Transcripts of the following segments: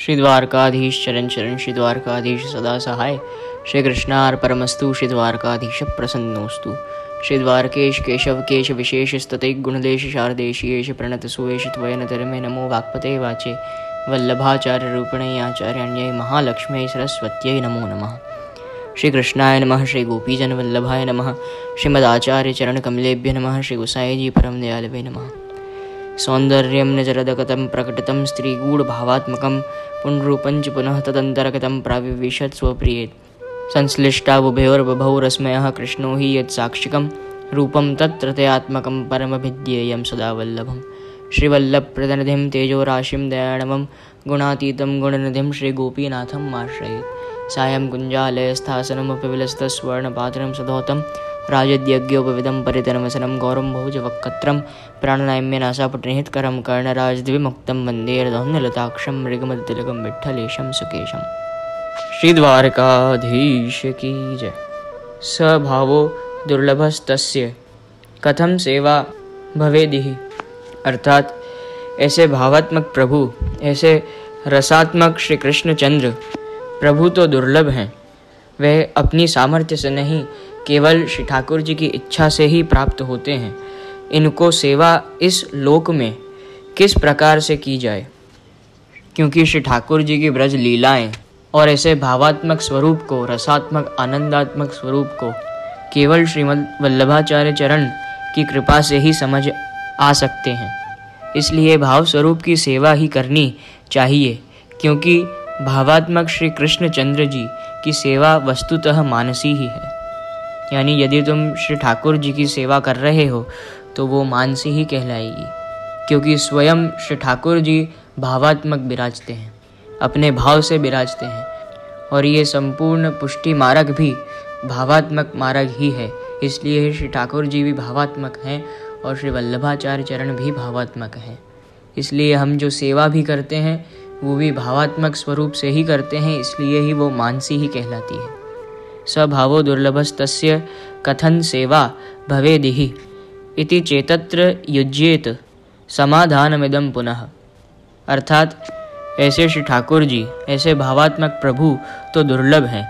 श्री द्वारकाधीश चरण चरण श्री द्वारकाधीश सदा सहाय। श्री कृष्णार परमस्तु श्री द्वारकाधीश प्रसन्नोस्तु। श्री द्वारकेश केशव केश विशेष स्तते गुणदेश शारदेशीयेश प्रणत सुवेश त्वयन धर्मे नमो वाक्पते वाचे वल्लभाचार्य रूपिणे आचार्याण्यै महालक्ष्म्यै सरस्वत्यै नमो नमः। श्री कृष्णाय नमः। श्री गोपीजन वल्लभाय नमः। श्रीमदाचार्य चरण कमलेभ्य नमः। श्री गोसाई जी परम दयालवे नमः। सौंदर्यं नजरदगतं प्रकटितं स्त्रीगूढभावात्मकं पुनरूपञ्च पुनः तदन्तर्गतं प्राविवेशत् स्वप्रियेत् संश्लिष्टावुभयोर्बभौ रश्मयः कृष्णो हि यत्साक्षिकं रूपं तत्त्रयात्मकं परमभिद्येयं सदा वल्लभं। श्रीवल्लभप्रतिनिधिं तेजोराशिं दयाणवं गुणातीतं गुणनिधिं श्रीगोपीनाथम् आश्रयेत्। सायं कुञ्जालयस्थासनमपि विलसितस्वर्णपात्रं सधौतं राजद्यज्ञोपविदं परितनवसनं गौरं भोजवक्त्रं प्राणनाम्यनाशापटनिहितकरं कर्णराजद्विमुक्तं वन्दे रघुन्नलताक्षं मृगमतिलकं विठ्ठलेशं सुकेशम्। श्री द्वारकाधीश की जय। स्वभावो दुर्लभस्तस्य कथम सेवा भवेदिहि। अर्थात ऐसे भावात्मक प्रभु, ऐसे रसात्मक श्री कृष्णचंद्र प्रभु तो दुर्लभ हैं। वह अपनी सामर्थ्य से नहीं, केवल श्री ठाकुर जी की इच्छा से ही प्राप्त होते हैं। इनको सेवा इस लोक में किस प्रकार से की जाए, क्योंकि श्री ठाकुर जी की ब्रज लीलाएं और ऐसे भावात्मक स्वरूप को, रसात्मक आनंदात्मक स्वरूप को केवल श्रीमद् वल्लभाचार्य चरण की कृपा से ही समझ आ सकते हैं। इसलिए भाव स्वरूप की सेवा ही करनी चाहिए, क्योंकि भावात्मक श्री कृष्णचंद्र जी की सेवा वस्तुतः मानसी ही है। यानी यदि तुम श्री ठाकुर जी की सेवा कर रहे हो तो वो मानसी ही कहलाएगी, क्योंकि स्वयं श्री ठाकुर जी भावात्मक विराजते हैं, अपने भाव से विराजते हैं। और ये संपूर्ण पुष्टि मार्ग भी भावात्मक मार्ग ही है। इसलिए श्री ठाकुर जी भी भावात्मक हैं और श्री वल्लभाचार्य चरण भी भावात्मक हैं। इसलिए हम जो सेवा भी करते हैं वो भी भावात्मक स्वरूप से ही करते हैं, इसलिए ही वो मानसी ही कहलाती है। स्वभावो दुर्लभस्तस्य कथन सेवा भवेदिहि इति चेतत्र युज्येत समाधानमिदं पुनः। अर्थात ऐसे श्री ठाकुर जी, ऐसे भावात्मक प्रभु तो दुर्लभ हैं।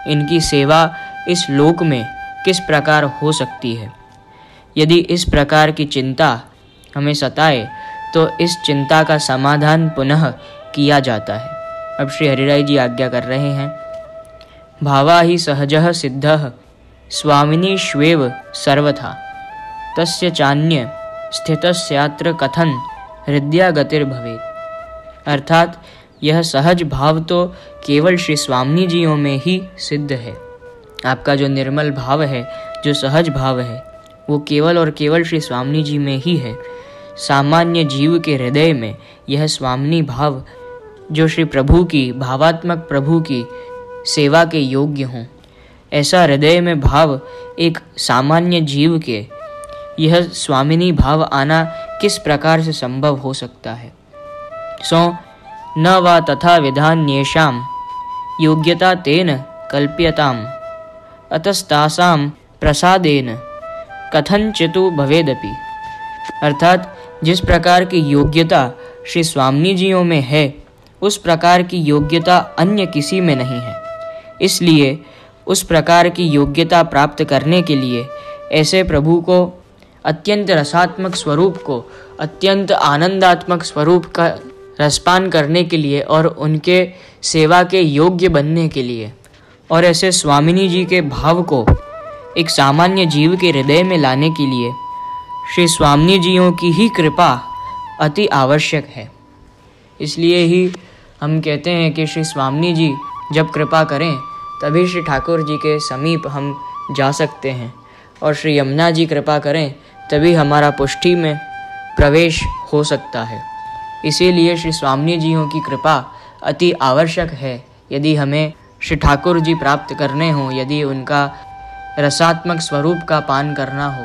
इनकी सेवा इस लोक में किस प्रकार हो सकती है। यदि इस प्रकार की चिंता हमें सताए तो इस चिंता का समाधान पुनः किया जाता है। अब श्री हरिराय जी आज्ञा कर रहे हैं। भावा ही सहजः सिद्धः स्वामिनीष्वेव सर्वथा तस्य चान्य स्थितस्यात्र कथन हृदया गतिर्भवेत्। अर्थात यह सहज भाव तो केवल श्री स्वामी जियों में ही सिद्ध है। आपका जो निर्मल भाव है, जो सहज भाव है, वो केवल और केवल श्री स्वामी जी में ही है। सामान्य जीव के हृदय में यह स्वामी भाव जो श्री प्रभु की, भावात्मक प्रभु की सेवा के योग्य हों, ऐसा हृदय में भाव एक सामान्य जीव के यह स्वामिनी भाव आना किस प्रकार से संभव हो सकता है। सो न वा तथा विधान्येषां योग्यता तेन कल्प्यताम् अतस्तासां प्रसादेन कथनचितु भवेदपि। अर्थात जिस प्रकार की योग्यता श्री स्वामी जियों में है, उस प्रकार की योग्यता अन्य किसी में नहीं है। इसलिए उस प्रकार की योग्यता प्राप्त करने के लिए ऐसे प्रभु को, अत्यंत रसात्मक स्वरूप को, अत्यंत आनंदात्मक स्वरूप का रसपान करने के लिए और उनके सेवा के योग्य बनने के लिए, और ऐसे स्वामिनी जी के भाव को एक सामान्य जीव के हृदय में लाने के लिए श्री स्वामी जियों की ही कृपा अति आवश्यक है। इसलिए ही हम कहते हैं कि श्री स्वामी जी जब कृपा करें तभी श्री ठाकुर जी के समीप हम जा सकते हैं, और श्री यमुना जी कृपा करें तभी हमारा पुष्टि में प्रवेश हो सकता है। इसीलिए श्री स्वामी जियों की कृपा अति आवश्यक है। यदि हमें श्री ठाकुर जी प्राप्त करने हों, यदि उनका रसात्मक स्वरूप का पान करना हो,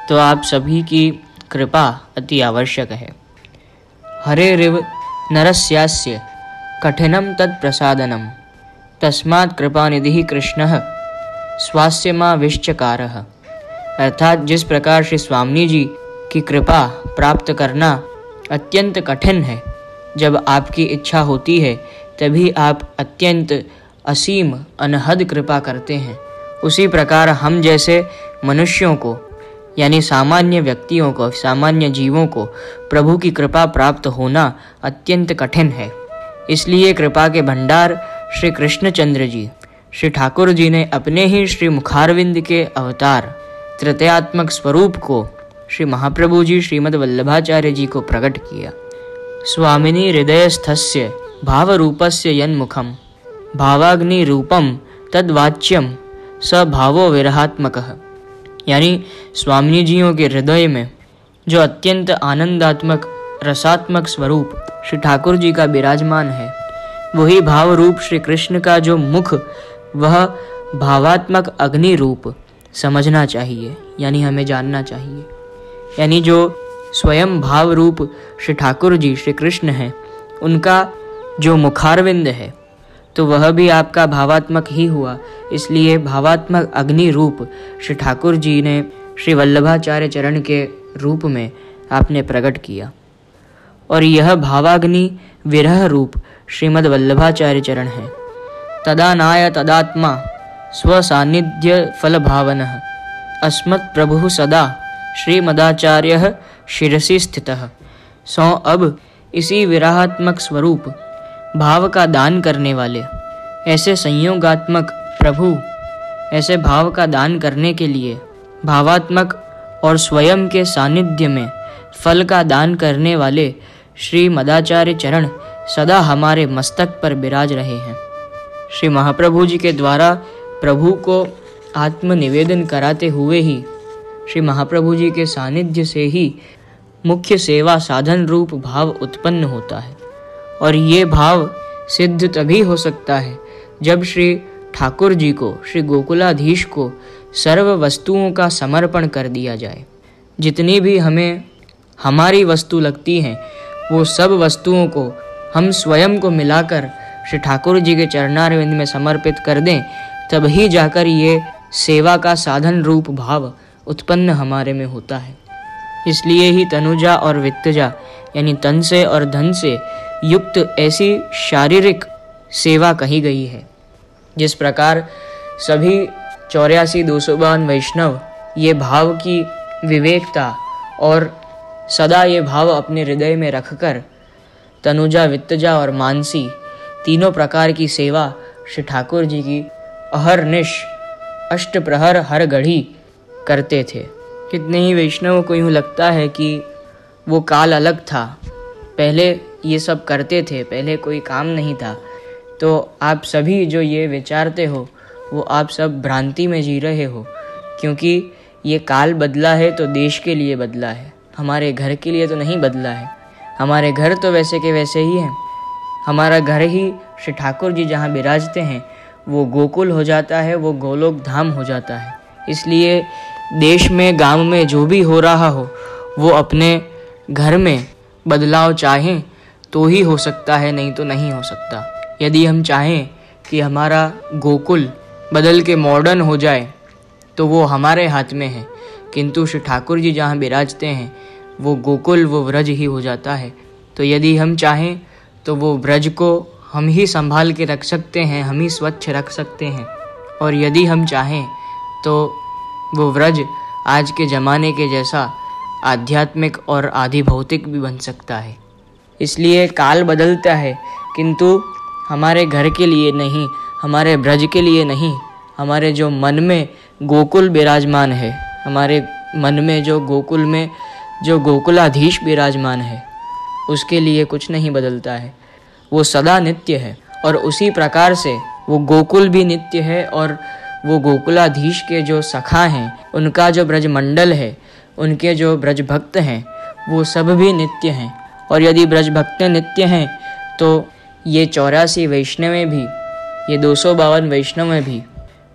तो आप सभी की कृपा अति आवश्यक है। हरेरिव नरस्यास्य कठिनं तत्प्रसादनं तस्मात् कृपानिधिः कृष्णः स्वास्यमाविश्चकारः। अर्थात जिस प्रकार श्री स्वामी जी की कृपा प्राप्त करना अत्यंत कठिन है, जब आपकी इच्छा होती है तभी आप अत्यंत असीम अनहद कृपा करते हैं। उसी प्रकार हम जैसे मनुष्यों को यानी सामान्य व्यक्तियों को, सामान्य जीवों को प्रभु की कृपा प्राप्त होना अत्यंत कठिन है। इसलिए कृपा के भंडार श्री कृष्णचंद्र जी, श्री ठाकुर जी ने अपने ही श्री मुखारविंद के अवतार तृतीयात्मक स्वरूप को श्री महाप्रभु जी श्रीमद् वल्लभाचार्य जी को प्रकट किया। स्वामिनी हृदयस्थस्य भावरूपस्य यन्मुखम भावाग्नि रूपम तद्वाच्यम स भावो विरहात्मकः। यानी स्वामिनी जियों के हृदय में जो अत्यंत आनंदात्मक रसात्मक स्वरूप श्री ठाकुर जी का विराजमान है, वही भाव रूप श्री कृष्ण का जो मुख, वह भावात्मक अग्नि रूप समझना चाहिए, यानी हमें जानना चाहिए। यानी जो स्वयं भाव रूप श्री ठाकुर जी श्री कृष्ण हैं, उनका जो मुखारविंद है तो वह भी आपका भावात्मक ही हुआ। इसलिए भावात्मक अग्नि रूप श्री ठाकुर जी ने श्री वल्लभाचार्य चरण के रूप में आपने प्रकट किया। और यह भावाग्नि विरह रूप श्रीमद् वल्लभाचार्य चरण है। तदानाय तदात्मा स्वसान्निध्य फल भावनः अस्मत् प्रभु सदा श्रीमदाचार्य शिरसि स्थितः। सो अब इसी विरहात्मक स्वरूप भाव का दान करने वाले ऐसे संयोगात्मक प्रभु, ऐसे भाव का दान करने के लिए भावात्मक और स्वयं के सानिध्य में फल का दान करने वाले श्री मदाचार्य चरण सदा हमारे मस्तक पर विराज रहे हैं। श्री महाप्रभु जी के द्वारा प्रभु को आत्मनिवेदन कराते हुए ही श्री महाप्रभु जी के सानिध्य से ही मुख्य सेवा साधन रूप भाव उत्पन्न होता है। और ये भाव सिद्ध तभी हो सकता है जब श्री ठाकुर जी को, श्री गोकुलाधीश को सर्व वस्तुओं का समर्पण कर दिया जाए। जितनी भी हमें हमारी वस्तु लगती हैं, वो सब वस्तुओं को हम स्वयं को मिलाकर श्री ठाकुर जी के चरणारविंद में समर्पित कर दें, तभी जाकर ये सेवा का साधन रूप भाव उत्पन्न हमारे में होता है। इसलिए ही तनुजा और वित्तजा यानी तन से और धन से युक्त ऐसी शारीरिक सेवा कही गई है। जिस प्रकार सभी 84,252 वैष्णव ये भाव की विवेकता और सदा ये भाव अपने हृदय में रखकर तनुजा, वित्तजा और मानसी तीनों प्रकार की सेवा श्री ठाकुर जी की अहरनिश अष्ट प्रहर हर घड़ी करते थे। कितने ही वैष्णवों को यूँ लगता है कि वो काल अलग था, पहले ये सब करते थे, पहले कोई काम नहीं था। तो आप सभी जो ये विचारते हो वो आप सब भ्रांति में जी रहे हो, क्योंकि ये काल बदला है तो देश के लिए बदला है, हमारे घर के लिए तो नहीं बदला है। हमारे घर तो वैसे के वैसे ही हैं। हमारा घर ही श्री ठाकुर जी जहाँ विराजते हैं वो गोकुल हो जाता है, वो गोलोक धाम हो जाता है। इसलिए देश में, गांव में जो भी हो रहा हो वो अपने घर में बदलाव चाहें तो ही हो सकता है, नहीं तो नहीं हो सकता। यदि हम चाहें कि हमारा गोकुल बदल के मॉडर्न हो जाए तो वो हमारे हाथ में है, किंतु श्री ठाकुर जी जहाँ विराजते हैं वो गोकुल, वो व्रज ही हो जाता है। तो यदि हम चाहें तो वो व्रज को हम ही संभाल के रख सकते हैं, हम ही स्वच्छ रख सकते हैं। और यदि हम चाहें तो वो व्रज आज के ज़माने के जैसा आध्यात्मिक और आधि भौतिक भी बन सकता है। इसलिए काल बदलता है, किंतु हमारे घर के लिए नहीं, हमारे ब्रज के लिए नहीं, हमारे जो मन में गोकुल विराजमान है, हमारे मन में जो गोकुल में जो गोकुलाधीश विराजमान है, उसके लिए कुछ नहीं बदलता है। वो सदा नित्य है और उसी प्रकार से वो गोकुल भी नित्य है और वो गोकुलाधीश के जो सखा हैं, उनका जो ब्रजमंडल है, उनके जो ब्रज भक्त हैं, वो सब भी नित्य हैं। और यदि ब्रज भक्त नित्य हैं तो ये 84 वैष्णवें भी, ये 252 वैष्णवें भी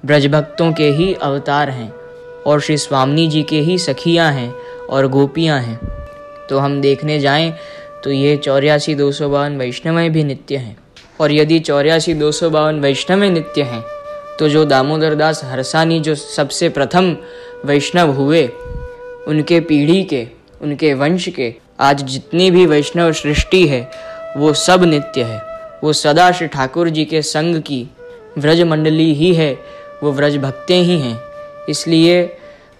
ब्रज भक्तों के ही अवतार हैं और श्री स्वामी जी के ही सखियाँ हैं और गोपियाँ हैं। तो हम देखने जाएं तो ये 84,252 वैष्णवें भी नित्य हैं। और यदि 84,252 वैष्णवें नित्य हैं तो जो दामोदर दास हरसानी जो सबसे प्रथम वैष्णव हुए, उनके पीढ़ी के, उनके वंश के आज जितनी भी वैष्णव सृष्टि है वो सब नित्य है। वो सदा श्री ठाकुर जी के संग की व्रज मंडली ही है, वो व्रज भक्तें ही हैं। इसलिए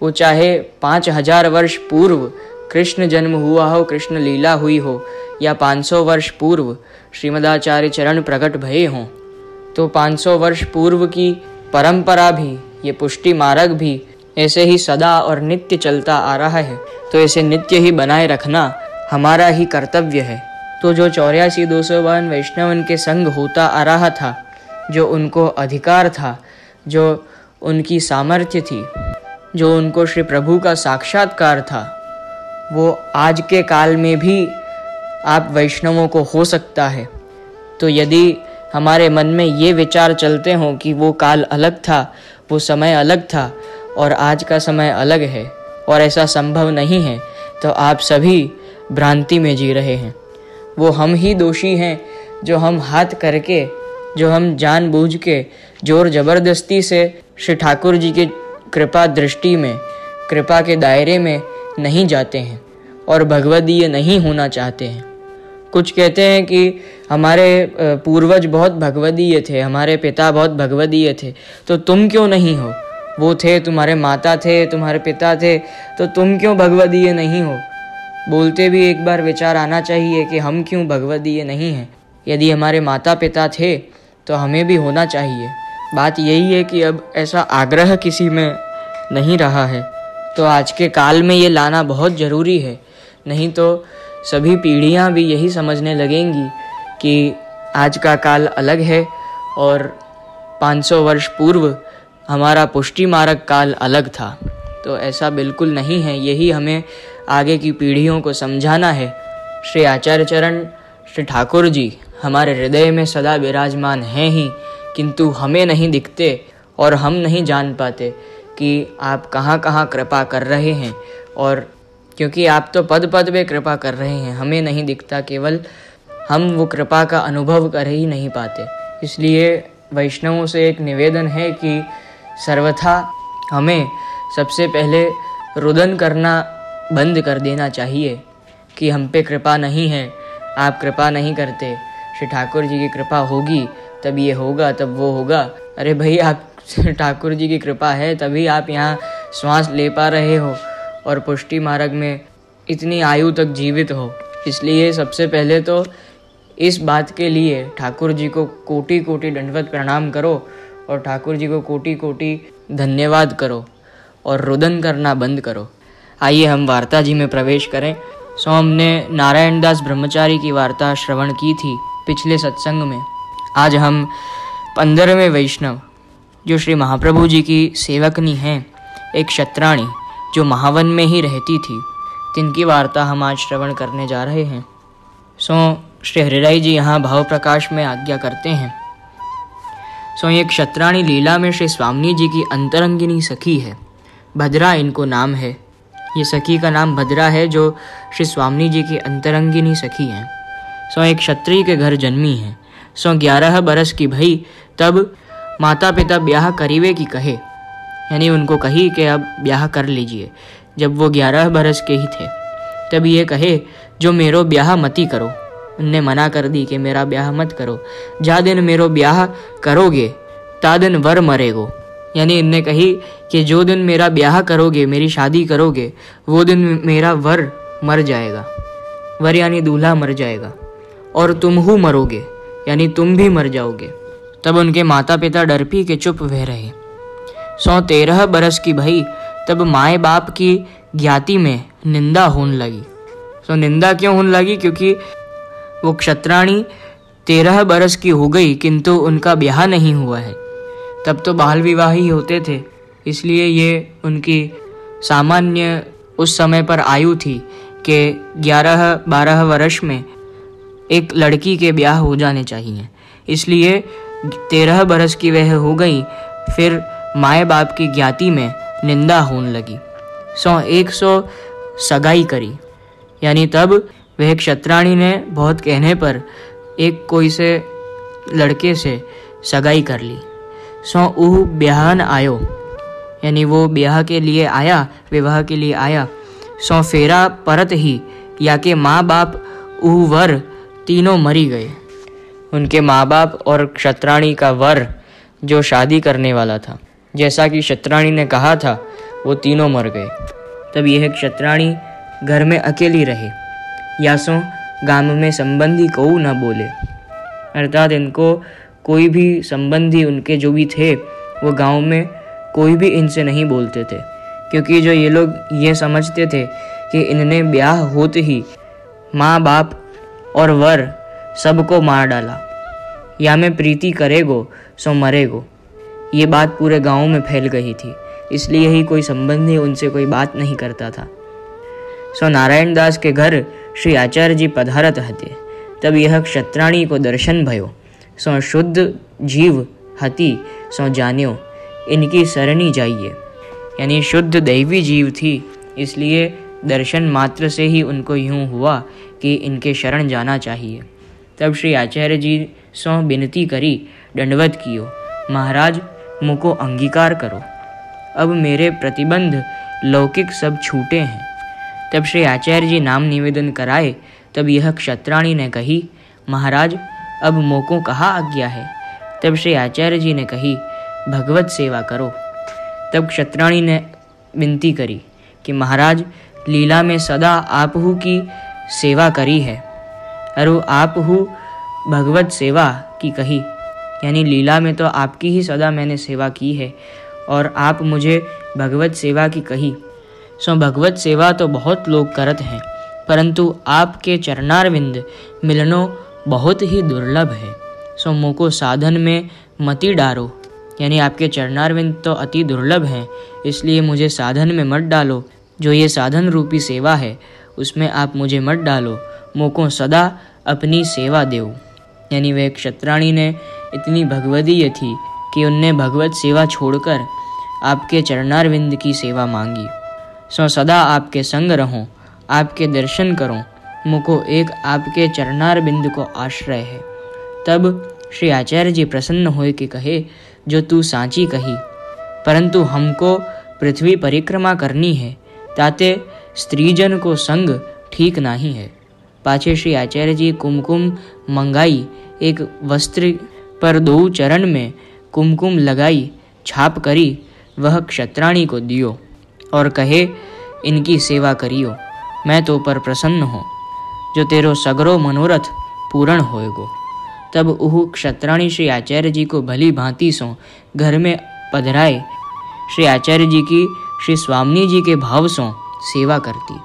वो चाहे 5000 वर्ष पूर्व कृष्ण जन्म हुआ हो, कृष्ण लीला हुई हो, या 500 वर्ष पूर्व श्रीमदाचार्य चरण प्रकट भये हों, तो 500 वर्ष पूर्व की परंपरा भी, ये पुष्टि मार्ग भी ऐसे ही सदा और नित्य चलता आ रहा है। तो इसे नित्य ही बनाए रखना हमारा ही कर्तव्य है। तो जो 84-252 वैष्णवन के संग होता आ रहा था, जो उनको अधिकार था, जो उनकी सामर्थ्य थी, जो उनको श्री प्रभु का साक्षात्कार था, वो आज के काल में भी आप वैष्णवों को हो सकता है। तो यदि हमारे मन में ये विचार चलते हों कि वो काल अलग था, वो समय अलग था और आज का समय अलग है और ऐसा संभव नहीं है, तो आप सभी भ्रांति में जी रहे हैं। वो हम ही दोषी हैं जो हम हाथ करके, जो हम जानबूझ के जोर जबरदस्ती से श्री ठाकुर जी की कृपा दृष्टि में, कृपा के दायरे में नहीं जाते हैं और भगवदीय नहीं होना चाहते हैं। कुछ कहते हैं कि हमारे पूर्वज बहुत भगवदीय थे, हमारे पिता बहुत भगवदीय थे, तो तुम क्यों नहीं हो? वो थे, तुम्हारे माता थे, तुम्हारे पिता थे, तो तुम क्यों भगवदीय नहीं हो? बोलते भी एक बार विचार आना चाहिए कि हम क्यों भगवदीय नहीं हैं। यदि हमारे माता पिता थे तो हमें भी होना चाहिए। बात यही है कि अब ऐसा आग्रह किसी में नहीं रहा है, तो आज के काल में ये लाना बहुत ज़रूरी है। नहीं तो सभी पीढ़ियां भी यही समझने लगेंगी कि आज का काल अलग है और 500 वर्ष पूर्व हमारा पुष्टि मार्ग काल अलग था। तो ऐसा बिल्कुल नहीं है, यही हमें आगे की पीढ़ियों को समझाना है। श्री आचार्य चरण श्री ठाकुर जी हमारे हृदय में सदा विराजमान हैं ही, किंतु हमें नहीं दिखते और हम नहीं जान पाते कि आप कहाँ कहाँ कृपा कर रहे हैं। और क्योंकि आप तो पद पद पे कृपा कर रहे हैं, हमें नहीं दिखता, केवल हम वो कृपा का अनुभव कर ही नहीं पाते। इसलिए वैष्णवों से एक निवेदन है कि सर्वथा हमें सबसे पहले रुदन करना बंद कर देना चाहिए कि हम पे कृपा नहीं है, आप कृपा नहीं करते, श्री ठाकुर जी की कृपा होगी तब ये होगा, तब वो होगा। अरे भाई, आप ठाकुर जी की कृपा है तभी आप यहाँ श्वास ले पा रहे हो और पुष्टि मार्ग में इतनी आयु तक जीवित हो। इसलिए सबसे पहले तो इस बात के लिए ठाकुर जी को कोटि कोटि दंडवत प्रणाम करो और ठाकुर जी को कोटि कोटि धन्यवाद करो और रुदन करना बंद करो। आइए हम वार्ता जी में प्रवेश करें। सो हमने नारायण दास ब्रह्मचारी की वार्ता श्रवण की थी पिछले सत्संग में। आज हम 15वें वैष्णव जो श्री महाप्रभु जी की सेवकनी हैं, एक क्षत्राणी जो महावन में ही रहती थी, तिनकी वार्ता हम आज श्रवण करने जा रहे हैं। सो श्री हरिराई जी यहाँ भाव प्रकाश में आज्ञा करते हैं। सो ये क्षत्राणी लीला में श्री स्वामी जी की अंतरंगिनी सखी है, भद्रा इनको नाम है। ये सखी का नाम भद्रा है जो श्री स्वामी जी की अंतरंगिनी सखी हैं। सो एक क्षत्रिय के घर जन्मी है। सो 11 बरस की भई तब माता पिता ब्याह करीवे की कहे, यानी उनको कही कि अब ब्याह कर लीजिए। जब वो 11 बरस के ही थे तब ये कहे जो मेरो ब्याह मती करो। उनने मना कर दी कि मेरा ब्याह मत करो। जा दिन मेरो ब्याह करोगे ता दिन वर मरेगो, यानी इनने कही कि जो दिन मेरा ब्याह करोगे, मेरी शादी करोगे, वो दिन मेरा वर मर जाएगा। वर यानी दूल्हा मर जाएगा और तुम हु मरोगे, यानी तुम भी मर जाओगे। तब उनके माता पिता डर पी के चुप वह रहे। 13 बरस की भई तब माए बाप की ज्ञाति में निंदा होने लगी। निंदा क्यों होने लगी? क्योंकि वो क्षत्राणी 13 बरस की हो गई किंतु उनका ब्याह नहीं हुआ है। तब तो बाल विवाह ही होते थे, इसलिए ये उनकी सामान्य उस समय पर आयु थी कि 11-12 वर्ष में एक लड़की के ब्याह हो जाने चाहिए। इसलिए 13 बरस की वह हो गई, फिर माए बाप की ज्ञाति में निंदा होने लगी। 100 सगाई करी, यानी तब वह क्षत्राणी ने बहुत कहने पर एक कोई से लड़के से सगाई कर ली। ऊह ब्याहन आयो, यानी वो ब्याह के लिए आया, विवाह के लिए आया। फेरा परत ही या के माँ बाप ऊह वर तीनों मरी गए। उनके माँ बाप और क्षत्राणी का वर जो शादी करने वाला था। जैसा कि क्षत्राणी ने कहा था, वो तीनों मर गए। तब यह क्षत्राणी घर में अकेली रहे, यासों गांव में संबंधी को न बोले, अर्थात इनको कोई भी संबंधी उनके जो भी थे वो गांव में कोई भी इनसे नहीं बोलते थे, क्योंकि जो ये लोग ये समझते थे कि इनने ब्याह होते ही माँ बाप और वर सबको मार डाला, या में प्रीति करेगो सो मरेगो। ये बात पूरे गांव में फैल गई थी, इसलिए ही कोई संबंधी उनसे कोई बात नहीं करता था। सो नारायण दास के घर श्री आचार्य जी पधारत हते। तब यह क्षत्राणी को दर्शन भयो। सो शुद्ध जीव हती सो जान्यो, इनकी सरणी जाइए। यानी शुद्ध दैवी जीव थी, इसलिए दर्शन मात्र से ही उनको यूं हुआ कि इनके शरण जाना चाहिए। तब श्री आचार्य जी सो विनती करी, दंडवत कियो, महाराज मुको अंगीकार करो, अब मेरे प्रतिबंध लौकिक सब छूटे हैं। तब श्री आचार्य जी नाम निवेदन कराए। तब यह क्षत्राणी ने कही, महाराज अब मोको कहाँ आज्ञा है। तब श्री आचार्य जी ने कही, भगवत सेवा करो। तब क्षत्राणी ने विनती करी कि महाराज लीला में सदा आप हु की सेवा करी है, अरु आप हु भगवत सेवा की कही, यानी लीला में तो आपकी ही सदा मैंने सेवा की है और आप मुझे भगवत सेवा की कही। सो भगवत सेवा तो बहुत लोग करत हैं, परंतु आपके चरणारविंद मिलनो बहुत ही दुर्लभ है। सो मोको साधन में मति डारो, यानी आपके चरणारविंद तो अति दुर्लभ हैं, इसलिए मुझे साधन में मत डालो। जो ये साधन रूपी सेवा है उसमें आप मुझे मत डालो, मोको सदा अपनी सेवा देव। यानी वह क्षत्राणी ने इतनी भगवदीय थी कि उनने भगवत सेवा छोड़कर आपके चरणारविंद की सेवा मांगी। सो सदा आपके संग रहूं, आपके दर्शन करूं, मुको एक आपके चरणारविंद को आश्रय है। तब श्री आचार्य जी प्रसन्न होए कि कहे, जो तू सांची कही, परंतु हमको पृथ्वी परिक्रमा करनी है, ताते स्त्रीजन को संग ठीक नहीं है। पाछे श्री आचार्य जी कुमकुम मंगाई, एक वस्त्र पर 2 चरण में कुमकुम लगाई, छाप करी, वह क्षत्राणी को दियो और कहे, इनकी सेवा करियो, मैं तो पर प्रसन्न हूँ, जो तेरो सगरो मनोरथ पूर्ण होएगो। तब उह क्षत्राणी श्री आचार्य जी को भली भांति सो घर में पधराए श्री आचार्य जी की श्री स्वामी जी के भाव सो सेवा करती।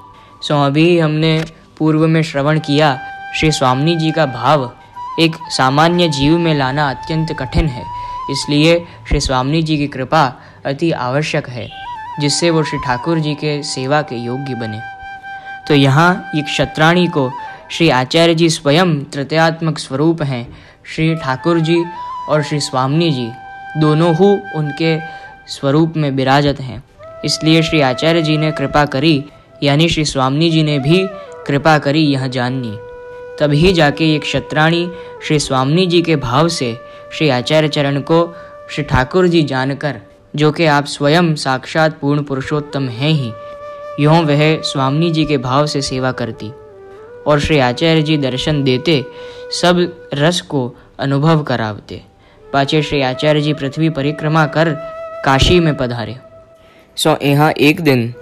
सो अभी हमने पूर्व में श्रवण किया, श्री स्वामी जी का भाव एक सामान्य जीव में लाना अत्यंत कठिन है, इसलिए श्री स्वामी जी की कृपा अति आवश्यक है, जिससे वो श्री ठाकुर जी के सेवा के योग्य बने। तो यहाँ ये क्षत्राणी को श्री आचार्य जी स्वयं तृतीयात्मक स्वरूप हैं। श्री ठाकुर जी और श्री स्वामी जी दोनों ही उनके स्वरूप में विराजत हैं, इसलिए श्री आचार्य जी ने कृपा करी, यानी श्री स्वामी जी ने भी कृपा करी यह जाननी। तभी जाके ये क्षत्राणी श्री स्वामी जी के भाव से श्री आचार्य चरण को श्री ठाकुर जी जानकर, जो कि आप स्वयं साक्षात पूर्ण पुरुषोत्तम हैं ही, यों वह स्वामी जी के भाव से सेवा करती और श्री आचार्य जी दर्शन देते, सब रस को अनुभव करावते। पाछे श्री आचार्य जी पृथ्वी परिक्रमा कर काशी में पधारे। सो यहाँ एक दिन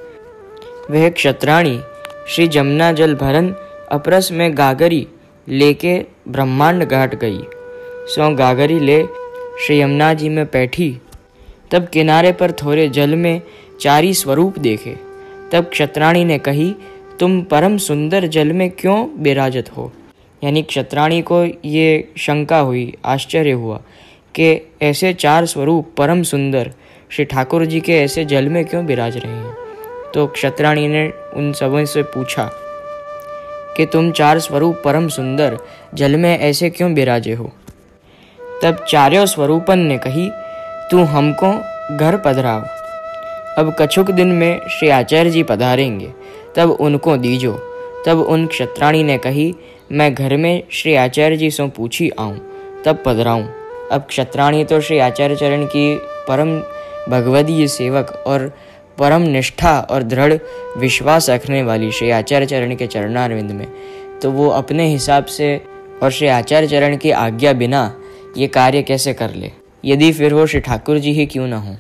वह क्षत्राणी श्री जमुना जल भरन अपरस में गागरी लेके ब्रह्मांड घाट गई। सो गागरी ले श्री यमुना जी में बैठी। तब किनारे पर थोड़े जल में 4 स्वरूप देखे। तब क्षत्राणी ने कही, तुम परम सुंदर जल में क्यों विराजत हो। यानी क्षत्राणी को ये शंका हुई, आश्चर्य हुआ कि ऐसे 4 स्वरूप परम सुंदर श्री ठाकुर जी के ऐसे जल में क्यों विराज रहे हैं। तो क्षत्राणी ने उन सबों से पूछा कि तुम 4 स्वरूप परम सुंदर जल में ऐसे क्यों विराजे हो। तब 4 स्वरूपन ने कही, तू हमको घर पधराव, अब कछुक दिन में श्री आचार्य जी पधारेंगे, तब उनको दीजो। तब उन क्षत्राणी ने कही, मैं घर में श्री आचार्य जी से पूछी आऊँ, तब पधराऊँ। अब क्षत्राणी तो श्री आचार्य चरण की परम भगवदीय सेवक और परम निष्ठा और दृढ़ विश्वास रखने वाली श्री आचार्य चरण के चरणारविंद में, तो वो अपने हिसाब से और श्री आचार्य चरण की आज्ञा बिना ये कार्य कैसे कर ले, यदि फिर वो श्री ठाकुर जी ही क्यों न हो।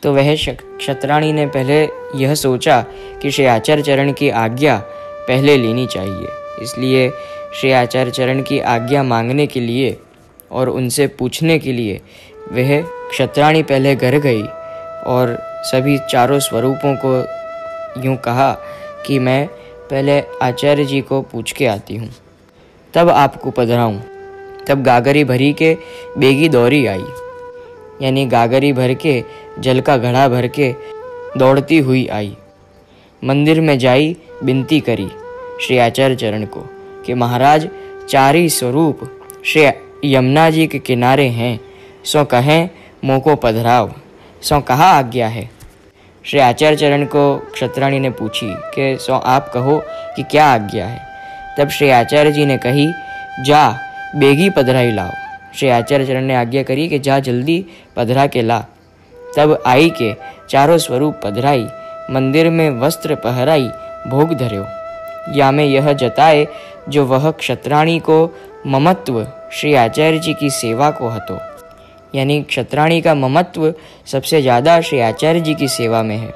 तो वह क्षत्राणी ने पहले यह सोचा कि श्री आचार्य चरण की आज्ञा पहले लेनी चाहिए, इसलिए श्री आचार्य चरण की आज्ञा मांगने के लिए और उनसे पूछने के लिए वह क्षत्राणी पहले घर गई और सभी चारों स्वरूपों को यूँ कहा कि मैं पहले आचार्य जी को पूछ के आती हूँ, तब आपको पधराऊँ। तब गागरी भरी के बेगी दौड़ी आई, यानी गागरी भर के जल का घड़ा भर के दौड़ती हुई आई। मंदिर में जाई विनती करी श्री आचार्य चरण को कि महाराज चारी स्वरूप श्री यमुना जी के किनारे हैं, सो कहें मोको पधराव, सो कहा आज्ञा है। श्री आचार्य चरण को क्षत्राणी ने पूछी कि सो आप कहो कि क्या आज्ञा है। तब श्री आचार्य जी ने कही, जा बेगी पधराई लाओ। श्री आचार्य चरण ने आज्ञा करी कि जा जल्दी पधरा के ला। तब आई के चारों स्वरूप पधराई, मंदिर में वस्त्र पहराई, भोग धर्यो। या में यह जताए जो वह क्षत्राणी को ममत्व श्री आचार्य जी की सेवा को हतो, यानी क्षत्राणी का ममत्व सबसे ज़्यादा श्री आचार्य जी की सेवा में है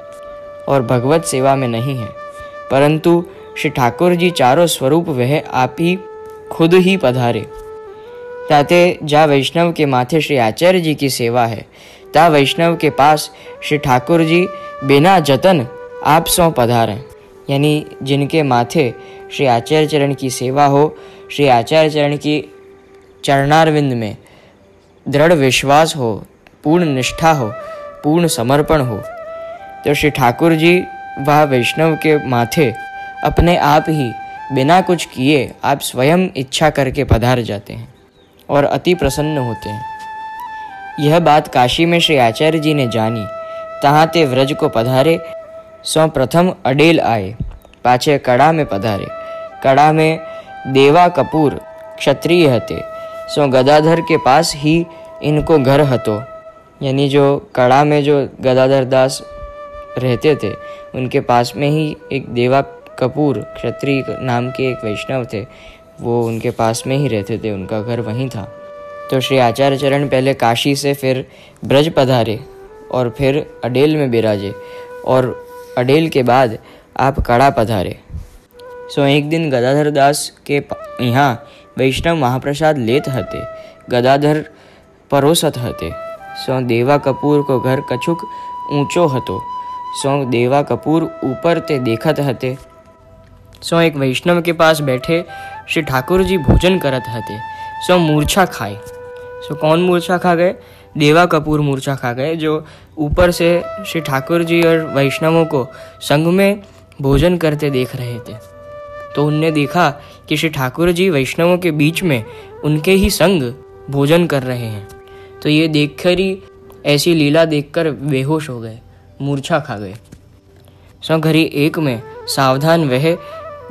और भगवत सेवा में नहीं है, परंतु श्री ठाकुर जी चारों स्वरूप वह आप ही खुद ही पधारे। ताते जा वैष्णव के माथे श्री आचार्य जी की सेवा है, ता वैष्णव के पास श्री ठाकुर जी बिना जतन आप सौ पधारें, यानी जिनके माथे श्री आचार्य चरण की सेवा हो, श्री आचार्य चरण की चरणारविंद में दृढ़ विश्वास हो, पूर्ण निष्ठा हो, पूर्ण समर्पण हो, तो श्री ठाकुर जी वह वैष्णव के माथे अपने आप ही बिना कुछ किए आप स्वयं इच्छा करके पधार जाते हैं और अति प्रसन्न होते हैं। यह बात काशी में श्री आचार्य जी ने जानी, तहाँ ते व्रज को पधारे, सौ प्रथम अडेल आए, पाछे कड़ा में पधारे। कड़ा में देवा कपूर क्षत्रिय हते, सो गदाधर के पास ही इनको घर हतो, यानी जो कड़ा में जो गदाधर दास रहते थे उनके पास में ही एक देवा कपूर क्षत्रिय नाम के एक वैष्णव थे, वो उनके पास में ही रहते थे, उनका घर वहीं था। तो श्री आचार्य चरण पहले काशी से फिर ब्रज पधारे और फिर अडेल में बिराजे और अडेल के बाद आप कड़ा पधारे। सो एक दिन गदाधर दास के यहाँ वैष्णव महाप्रसाद लेत हते, गदाधर परोसत हते। सो देवा कपूर को घर कछुक ऊंचो हतो, सो देवा कपूर ऊपर ते देखत हते। सो एक वैष्णव के पास बैठे श्री ठाकुर जी भोजन करत हते, सो मूर्छा खाए। सो कौन मूर्छा खा गए? देवा कपूर मूर्छा खा गए, जो ऊपर से श्री ठाकुर जी और वैष्णवों को संग में भोजन करते देख रहे थे। तो उनने देखा कि श्री ठाकुर जी वैष्णवों के बीच में उनके ही संग भोजन कर रहे हैं। तो ये देखकर ही ऐसी लीला देखकर बेहोश हो गए, मूर्छा खा गए। सो घड़ी एक में सावधान वह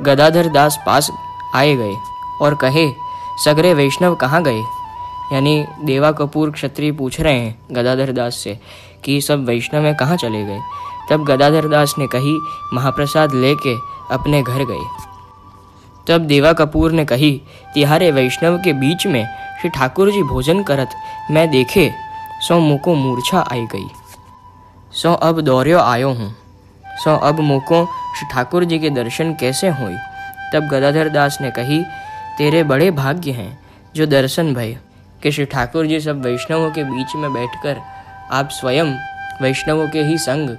गदाधर दास पास आए गए और कहे, सगरे वैष्णव कहाँ गए? यानी देवा कपूर क्षत्रिय पूछ रहे हैं गदाधर दास से कि सब वैष्णव में कहाँ चले गए। तब गदाधर दास ने कही, महाप्रसाद लेके अपने घर गए। तब देवा कपूर ने कही, तिहारे वैष्णव के बीच में श्री ठाकुर जी भोजन करत मैं देखे, सो मुको मूर्छा आई गई, सो अब दौड़ियो आयो हूँ, सो अब मुको श्री ठाकुर जी के दर्शन कैसे हुई। तब गदाधर दास ने कही, तेरे बड़े भाग्य हैं जो दर्शन भय कि श्री ठाकुर जी सब वैष्णवों के बीच में बैठकर आप स्वयं वैष्णवों के ही संग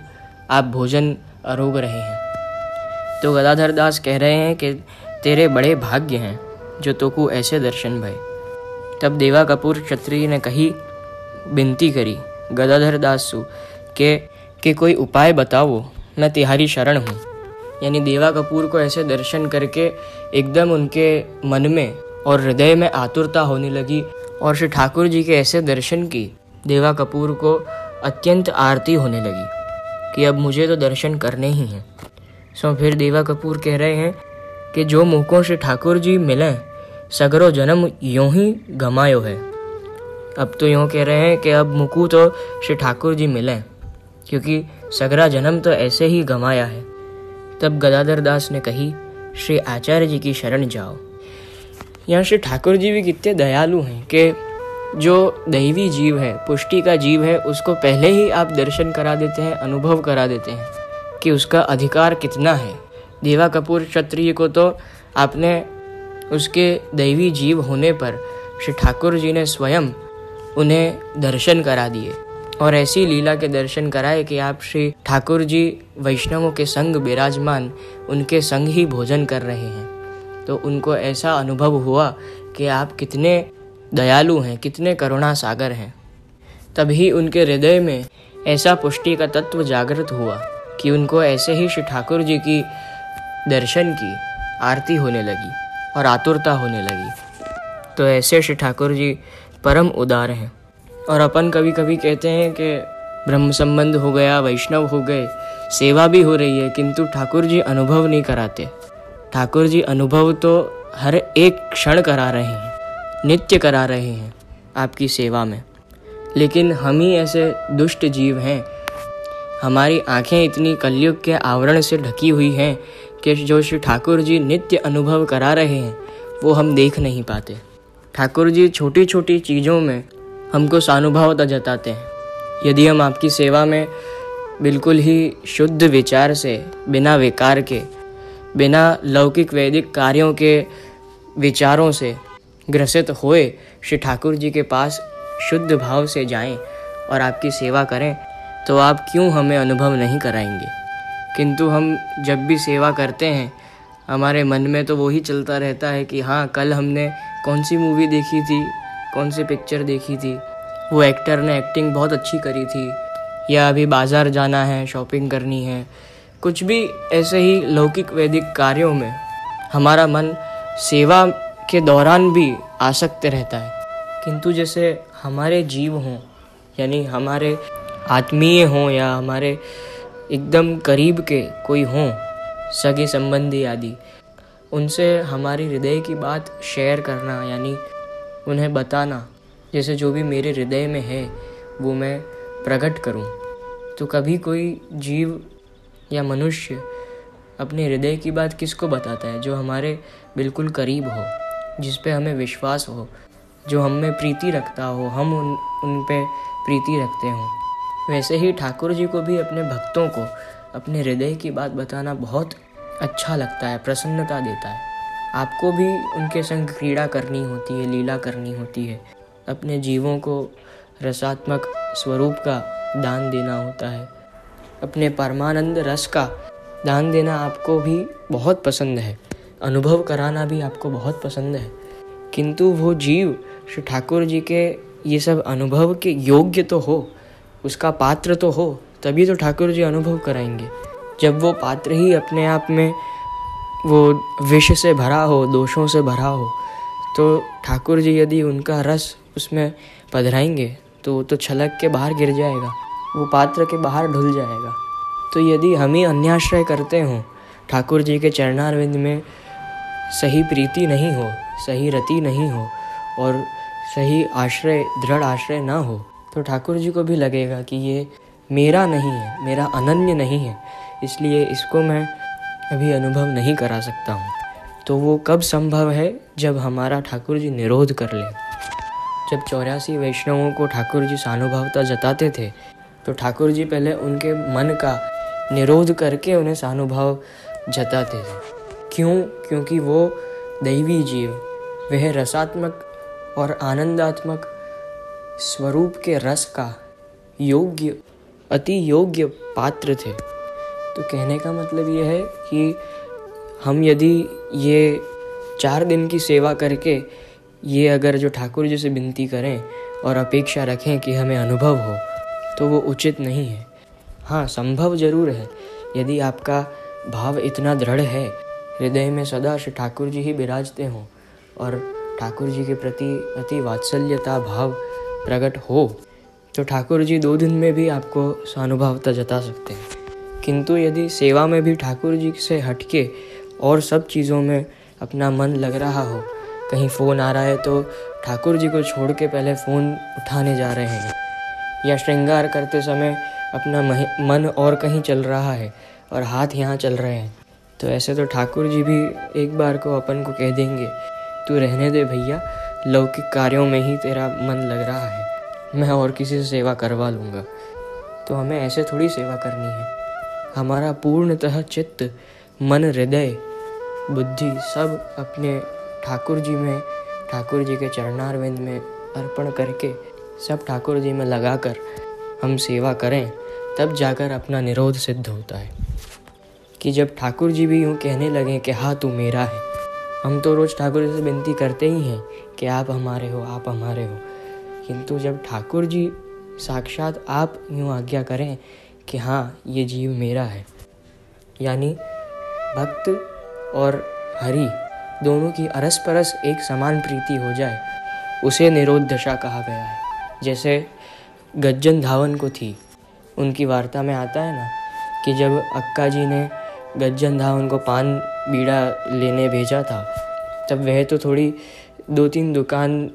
आप भोजन आरोग रहे हैं। तो गदाधर दास कह रहे हैं कि तेरे बड़े भाग्य हैं जो तोको ऐसे दर्शन भय। तब देवा कपूर क्षत्रिय ने कही, विनती करी गदाधर दास सु के कोई उपाय बताओ, मैं तिहारी शरण हूँ। यानी देवा कपूर को ऐसे दर्शन करके एकदम उनके मन में और हृदय में आतुरता होने लगी और श्री ठाकुर जी के ऐसे दर्शन की देवा कपूर को अत्यंत आरती होने लगी कि अब मुझे तो दर्शन करने ही हैं। सो फिर देवा कपूर कह रहे हैं कि जो मुको श्री ठाकुर जी मिले, सगरो जन्म यूं ही गमायो है। अब तो यूँ कह रहे हैं कि अब मुकू तो श्री ठाकुर जी मिले, क्योंकि सगरा जन्म तो ऐसे ही गमाया है। तब गदाधर दास ने कही, श्री आचार्य जी की शरण जाओ। यहाँ श्री ठाकुर जी भी कितने दयालु हैं कि जो दैवी जीव है, पुष्टि का जीव है, उसको पहले ही आप दर्शन करा देते हैं, अनुभव करा देते हैं कि उसका अधिकार कितना है। देवा कपूर क्षत्रिय को तो आपने उसके दैवी जीव होने पर श्री ठाकुर जी ने स्वयं उन्हें दर्शन करा दिए और ऐसी लीला के दर्शन कराए कि आप श्री ठाकुर जी वैष्णवों के संग विराजमान उनके संग ही भोजन कर रहे हैं। तो उनको ऐसा अनुभव हुआ कि आप कितने दयालु हैं, कितने करुणा सागर हैं। तभी उनके हृदय में ऐसा पुष्टि का तत्व जागृत हुआ कि उनको ऐसे ही श्री ठाकुर जी की दर्शन की आरती होने लगी और आतुरता होने लगी। तो ऐसे श्री ठाकुर जी परम उदार हैं। और अपन कभी कभी कहते हैं कि ब्रह्म संबंध हो गया, वैष्णव हो गए, सेवा भी हो रही है, किंतु ठाकुर जी अनुभव नहीं कराते। ठाकुर जी अनुभव तो हर एक क्षण करा रहे हैं, नित्य करा रहे हैं आपकी सेवा में। लेकिन हम ही ऐसे दुष्ट जीव हैं, हमारी आंखें इतनी कलयुग के आवरण से ढकी हुई हैं कि जो श्री ठाकुर जी नित्य अनुभव करा रहे हैं वो हम देख नहीं पाते। ठाकुर जी छोटी छोटी चीज़ों में हमको सानुभावता जताते हैं। यदि हम आपकी सेवा में बिल्कुल ही शुद्ध विचार से, बिना विकार के, बिना लौकिक वैदिक कार्यों के विचारों से ग्रसित होए श्री ठाकुर जी के पास शुद्ध भाव से जाएं और आपकी सेवा करें, तो आप क्यों हमें अनुभव नहीं कराएंगे। किंतु हम जब भी सेवा करते हैं हमारे मन में तो वही चलता रहता है कि हाँ, कल हमने कौन सी मूवी देखी थी, कौन सी पिक्चर देखी थी, वो एक्टर ने एक्टिंग बहुत अच्छी करी थी, या अभी बाज़ार जाना है, शॉपिंग करनी है। कुछ भी ऐसे ही लौकिक वैदिक कार्यों में हमारा मन सेवा के दौरान भी आसक्त रहता है। किंतु जैसे हमारे जीव हों, यानी हमारे आत्मीय हों या हमारे एकदम करीब के कोई हों, सगे संबंधी आदि, उनसे हमारी हृदय की बात शेयर करना, यानी उन्हें बताना, जैसे जो भी मेरे हृदय में है वो मैं प्रकट करूं। तो कभी कोई जीव या मनुष्य अपने हृदय की बात किसको बताता है? जो हमारे बिल्कुल करीब हो, जिस पे हमें विश्वास हो, जो हम में प्रीति रखता हो, हम उन पे प्रीति रखते हों। वैसे ही ठाकुर जी को भी अपने भक्तों को अपने हृदय की बात बताना बहुत अच्छा लगता है, प्रसन्नता देता है। आपको भी उनके संग क्रीड़ा करनी होती है, लीला करनी होती है, अपने जीवों को रसात्मक स्वरूप का दान देना होता है, अपने परमानंद रस का दान देना आपको भी बहुत पसंद है, अनुभव कराना भी आपको बहुत पसंद है। किंतु वो जीव श्री ठाकुर जी के ये सब अनुभव के योग्य तो हो, उसका पात्र तो हो, तभी तो ठाकुर जी अनुभव कराएंगे। जब वो पात्र ही अपने आप में वो विष से भरा हो, दोषों से भरा हो, तो ठाकुर जी यदि उनका रस उसमें पधराएंगे तो वो तो छलक के बाहर गिर जाएगा, वो पात्र के बाहर ढुल जाएगा। तो यदि हम ही अन्याश्रय करते हों, ठाकुर जी के चरणारविंद में सही प्रीति नहीं हो, सही रति नहीं हो और सही आश्रय, दृढ़ आश्रय ना हो, तो ठाकुर जी को भी लगेगा कि ये मेरा नहीं है, मेरा अनन्य नहीं है, इसलिए इसको मैं अभी अनुभव नहीं करा सकता हूँ। तो वो कब संभव है? जब हमारा ठाकुर जी निरोध कर ले। जब 84 वैष्णवों को ठाकुर जी सानुभावता जताते थे तो ठाकुर जी पहले उनके मन का निरोध करके उन्हें सानुभाव जताते थे। क्यों? क्योंकि वो दैवी जीव, वह रसात्मक और आनंदात्मक स्वरूप के रस का योग्य, अति योग्य पात्र थे। तो कहने का मतलब ये है कि हम यदि ये 4 दिन की सेवा करके ये अगर जो ठाकुर जी से विनती करें और अपेक्षा रखें कि हमें अनुभव हो, तो वो उचित नहीं है। हाँ, संभव जरूर है यदि आपका भाव इतना दृढ़ है, हृदय में सदा श्री ठाकुर जी ही विराजते हों और ठाकुर जी के प्रति अति वात्सल्यता भाव प्रकट हो, तो ठाकुर जी 2 दिन में भी आपको सानुभावता जता सकते हैं। किंतु यदि सेवा में भी ठाकुर जी से हटके और सब चीज़ों में अपना मन लग रहा हो, कहीं फ़ोन आ रहा है तो ठाकुर जी को छोड़ के पहले फ़ोन उठाने जा रहे हैं, या श्रृंगार करते समय अपना मन और कहीं चल रहा है और हाथ यहाँ चल रहे हैं, तो ऐसे तो ठाकुर जी भी एक बार को अपन को कह देंगे तू रहने दे भैया, लौकिक कार्यों में ही तेरा मन लग रहा है, मैं और किसी से सेवा करवा लूँगा। तो हमें ऐसे थोड़ी सेवा करनी है। हमारा पूर्णतः चित्त, मन, हृदय, बुद्धि सब अपने ठाकुर जी में, ठाकुर जी के चरणारविंद में अर्पण करके, सब ठाकुर जी में लगाकर हम सेवा करें, तब जाकर अपना निरोध सिद्ध होता है। कि जब ठाकुर जी भी यूँ कहने लगें कि हाँ तू मेरा है, हम तो रोज़ ठाकुर जी से विनती करते ही हैं कि आप हमारे हो, आप हमारे हो, किंतु जब ठाकुर जी साक्षात आप यूँ आज्ञा करें कि हाँ ये जीव मेरा है, यानी भक्त और हरि दोनों की अरस परस एक समान प्रीति हो जाए, उसे निरोध दशा कहा गया है। जैसे गज्जन धावन को थी, उनकी वार्ता में आता है ना कि जब अक्का जी ने गज्जन धावन को पान बीड़ा लेने भेजा था, तब वह तो थोड़ी 2-3 दुकान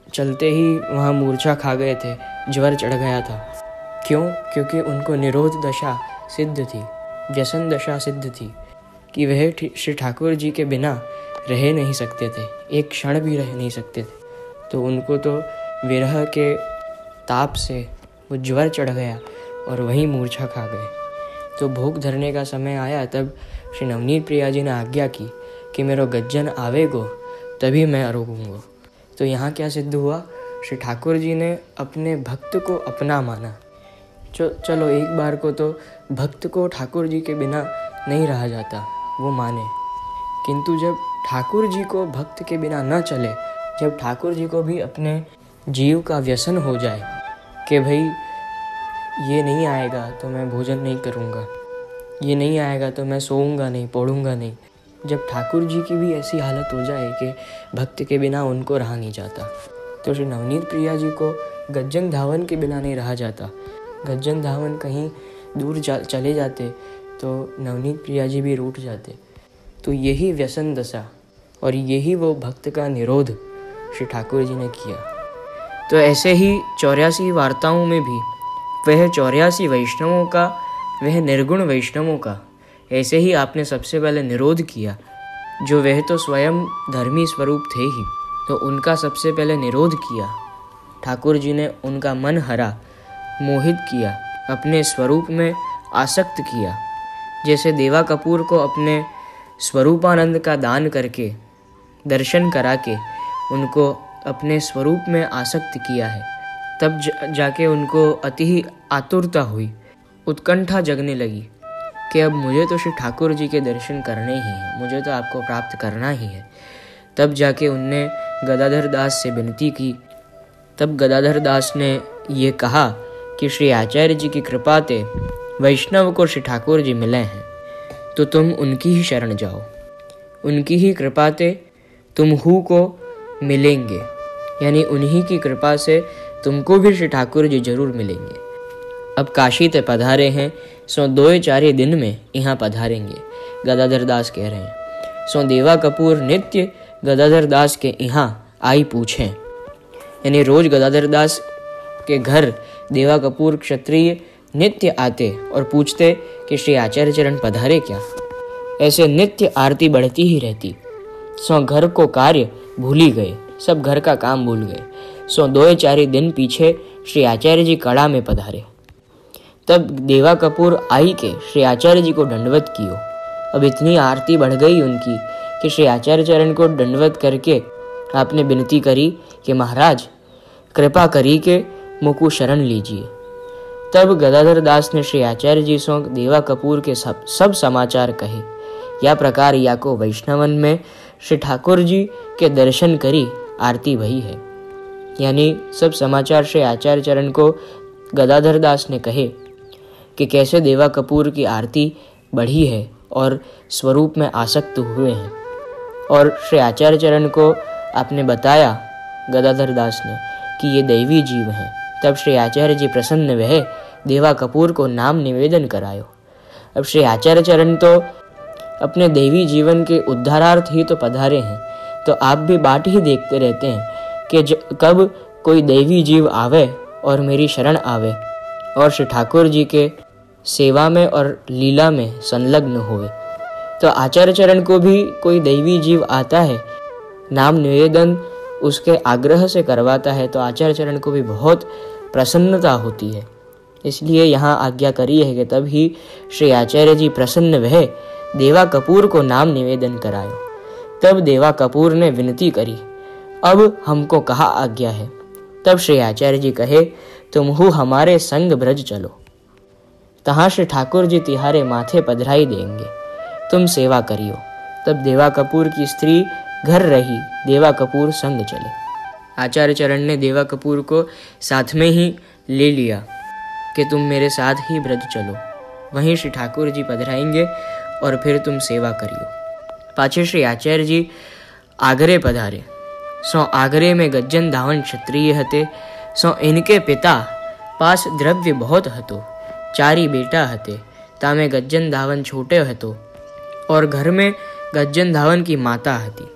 चलते ही वहाँ मूर्छा खा गए थे, ज्वर चढ़ गया था। क्यों? क्योंकि उनको निरोध दशा सिद्ध थी, व्यसन दशा सिद्ध थी कि वह श्री ठाकुर जी के बिना रह नहीं सकते थे, एक क्षण भी रह नहीं सकते थे। तो उनको तो विरह के ताप से वो ज्वर चढ़ गया और वहीं मूर्छा खा गए। तो भोग धरने का समय आया, तब श्री नवनीत प्रिया जी ने आज्ञा की कि मेरो गज्जन आवेगो तभी मैं रोकूंगा। तो यहाँ क्या सिद्ध हुआ? श्री ठाकुर जी ने अपने भक्त को अपना माना। चलो एक बार को तो भक्त को ठाकुर जी के बिना नहीं रहा जाता, वो माने, किंतु जब ठाकुर जी को भक्त के बिना न चले, जब ठाकुर जी को भी अपने जीव का व्यसन हो जाए कि भाई ये नहीं आएगा तो मैं भोजन नहीं करूँगा, ये नहीं आएगा तो मैं सोऊंगा नहीं, पढ़ूंगा नहीं, जब ठाकुर जी की भी ऐसी हालत हो जाए कि भक्त के बिना उनको रहा नहीं जाता, तो श्री नवनीत प्रिया जी को गज्जन धावन के बिना नहीं रहा जाता। गज्जन धावन कहीं दूर चले जाते तो नवनीत प्रिया जी भी रूठ जाते। तो यही व्यसन दशा और यही वो भक्त का निरोध श्री ठाकुर जी ने किया। तो ऐसे ही 84 वार्ताओं में भी वह 84 वैष्णवों का, वह निर्गुण वैष्णवों का ऐसे ही आपने सबसे पहले निरोध किया, जो वह तो स्वयं धर्मी स्वरूप थे ही, तो उनका सबसे पहले निरोध किया। ठाकुर जी ने उनका मन हरा, मोहित किया, अपने स्वरूप में आसक्त किया। जैसे देवा कपूर को अपने स्वरूपानंद का दान करके, दर्शन करा के उनको अपने स्वरूप में आसक्त किया है, तब जाके उनको अति ही आतुरता हुई, उत्कंठा जगने लगी कि अब मुझे तो श्री ठाकुर जी के दर्शन करने ही हैं, मुझे तो आपको प्राप्त करना ही है। तब जाके उनने गदाधर दास से विनती की। तब गदाधर दास ने ये कहा कि श्री आचार्य जी की कृपा से वैष्णव को श्री ठाकुर जी मिले हैं, तो तुम उनकी ही शरण जाओ, उनकी ही कृपा से तुम हु को मिलेंगे, यानी उन्हीं की कृपा से तुमको भी श्री ठाकुर जी जरूर मिलेंगे। अब काशी ते पधारे हैं, सो 2-4 दिन में यहाँ पधारेंगे, गदाधर दास कह रहे हैं। सो देवा कपूर नित्य गदाधर दास के यहाँ आई पूछें, यानी रोज गदाधर दास के घर देवा कपूर क्षत्रिय नित्य आते और पूछते कि श्री आचार्य चरण पधारे क्या। ऐसे नित्य आरती बढ़ती ही रहती। सो घर को कार्य भूल ही गए, सब घर का काम भूल गए। सो 2-4 दिन पीछे श्री आचार्य जी कड़ा में पधारे। तब देवा कपूर आई के श्री आचार्य जी को दंडवत कियो। अब इतनी आरती बढ़ गई उनकी कि श्री आचार्य चरण को दंडवत करके आपने विनती करी कि महाराज कृपा करी के मुकु शरण लीजिए। तब गदाधर दास ने श्री आचार्य जी से देवा कपूर के सब समाचार कहे। या प्रकार या को वैष्णवन में श्री ठाकुर जी के दर्शन करी आरती भई है, यानी सब समाचार श्री आचार्य चरण को गदाधर दास ने कहे कि कैसे देवा कपूर की आरती बढ़ी है और स्वरूप में आसक्त हुए हैं। और श्री आचार्य चरण को आपने बताया गदाधर दास ने कि ये दैवी जीव हैं। तब श्री आचार्य जी प्रसन्न वह देवा कपूर को नाम निवेदन करायो। अब श्री आचार्य चरण तो अपने दैवी जीवन के उद्धारार्थ ही तो पधारे हैं, तो आप भी बाट ही देखते रहते हैं कि कब कोई दैवी जीव आवे और मेरी शरण आवे और श्री ठाकुर जी के सेवा में और लीला में संलग्न होवे। तो आचार्य चरण को भी कोई दैवी जीव आता है, नाम निवेदन उसके आग्रह से करवाता है तो आचार्य चरण को भी बहुत प्रसन्नता होती है। इसलिए यहाँ आज्ञा करी है कि तब ही श्री आचार्य जी प्रसन्न वह देवा कपूर को नाम निवेदन करायो। तब देवा कपूर ने विनती करी, अब हमको कहा आज्ञा है। तब श्री आचार्य जी कहे, तुम हु हमारे संग ब्रज चलो, तहाँ श्री ठाकुर जी तिहारे माथे पधराई देंगे, तुम सेवा करियो। तब देवा कपूर की स्त्री घर रही, देवा कपूर संग चले। आचार्य चरण ने देवा कपूर को साथ में ही ले लिया कि तुम मेरे साथ ही ब्रज चलो, वहीं श्री ठाकुर जी पधराएंगे और फिर तुम सेवा करियो। पाछे श्री आचार्य जी आगरे पधारे। सो आगरे में गज्जन धावन क्षत्रिय हते। सो इनके पिता पास द्रव्य बहुत हतो, चारी बेटा हते। तामे गज्जन धावन छोटे हतो और घर में गज्जन धावन की माता हती।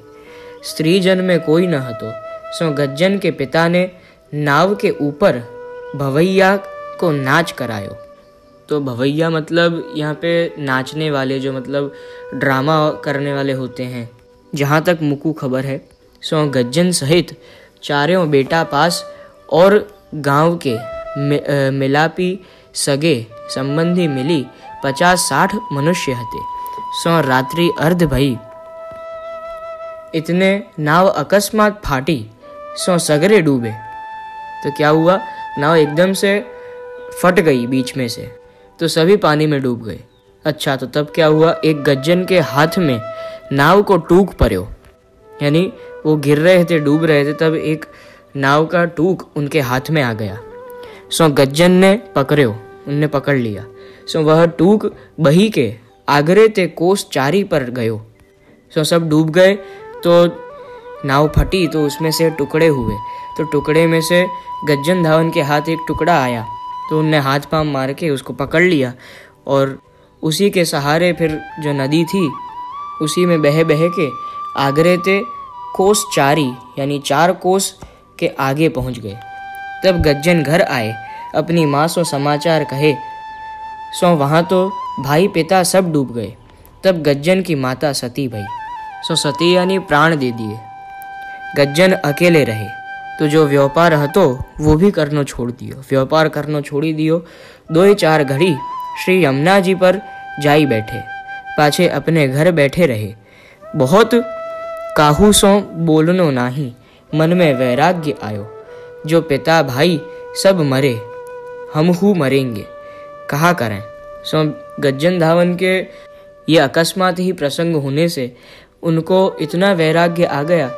स्त्री जन में कोई न हतो। सो गज्जन के पिता ने नाव के ऊपर भवैया को नाच करायो। तो भवैया मतलब यहाँ पे नाचने वाले, जो मतलब ड्रामा करने वाले होते हैं, जहाँ तक मुकू खबर है। सो गज्जन सहित चारों बेटा पास और गांव के मिलापी सगे संबंधी मिली 50-60 मनुष्य हते। सो रात्रि अर्ध भई, इतने नाव अकस्मात फाटी। सो सगरे डूबे। तो क्या हुआ, नाव एकदम से फट गई बीच में से, तो सभी पानी में डूब गए। अच्छा, तो तब क्या हुआ, एक गज्जन के हाथ में नाव को टूक पड़ो, यानी वो गिर रहे थे, डूब रहे थे, तब एक नाव का टूक उनके हाथ में आ गया। सो गज्जन ने पकड़ो, उनने पकड़ लिया। सो वह टूक बही के आगरे ते कोस चारी पर गयो। सो सब डूब गए, तो नाव फटी तो उसमें से टुकड़े हुए। तो टुकड़े में से गज्जन धावन के हाथ एक टुकड़ा आया, तो उनने हाथ पांव मार के उसको पकड़ लिया और उसी के सहारे फिर जो नदी थी उसी में बह बह के आगरे ते कोस चारी यानी 4 कोस के आगे पहुंच गए। तब गज्जन घर आए, अपनी माँ से समाचार कहे। सो वहाँ तो भाई पिता सब डूब गए। तब गज्जन की माता सती भई। सो सती यानी प्राण दे दिए। गज्जन अकेले रहे, तो जो व्यापार हतो वो भी करनो छोड़ दियो। व्यापार करनो छोड़ी दियो। 2-4 घड़ी श्री यमुना जी पर जाई बैठे, पाछे अपने घर बैठे रहे। बहुत काहू सो बोलनो नाही, मन में वैराग्य आयो। जो पिता भाई सब मरे, हम हु मरेंगे, कहा करें। सो गज्जन धावन के ये अकस्मात ही प्रसंग होने से उनको इतना वैराग्य आ गया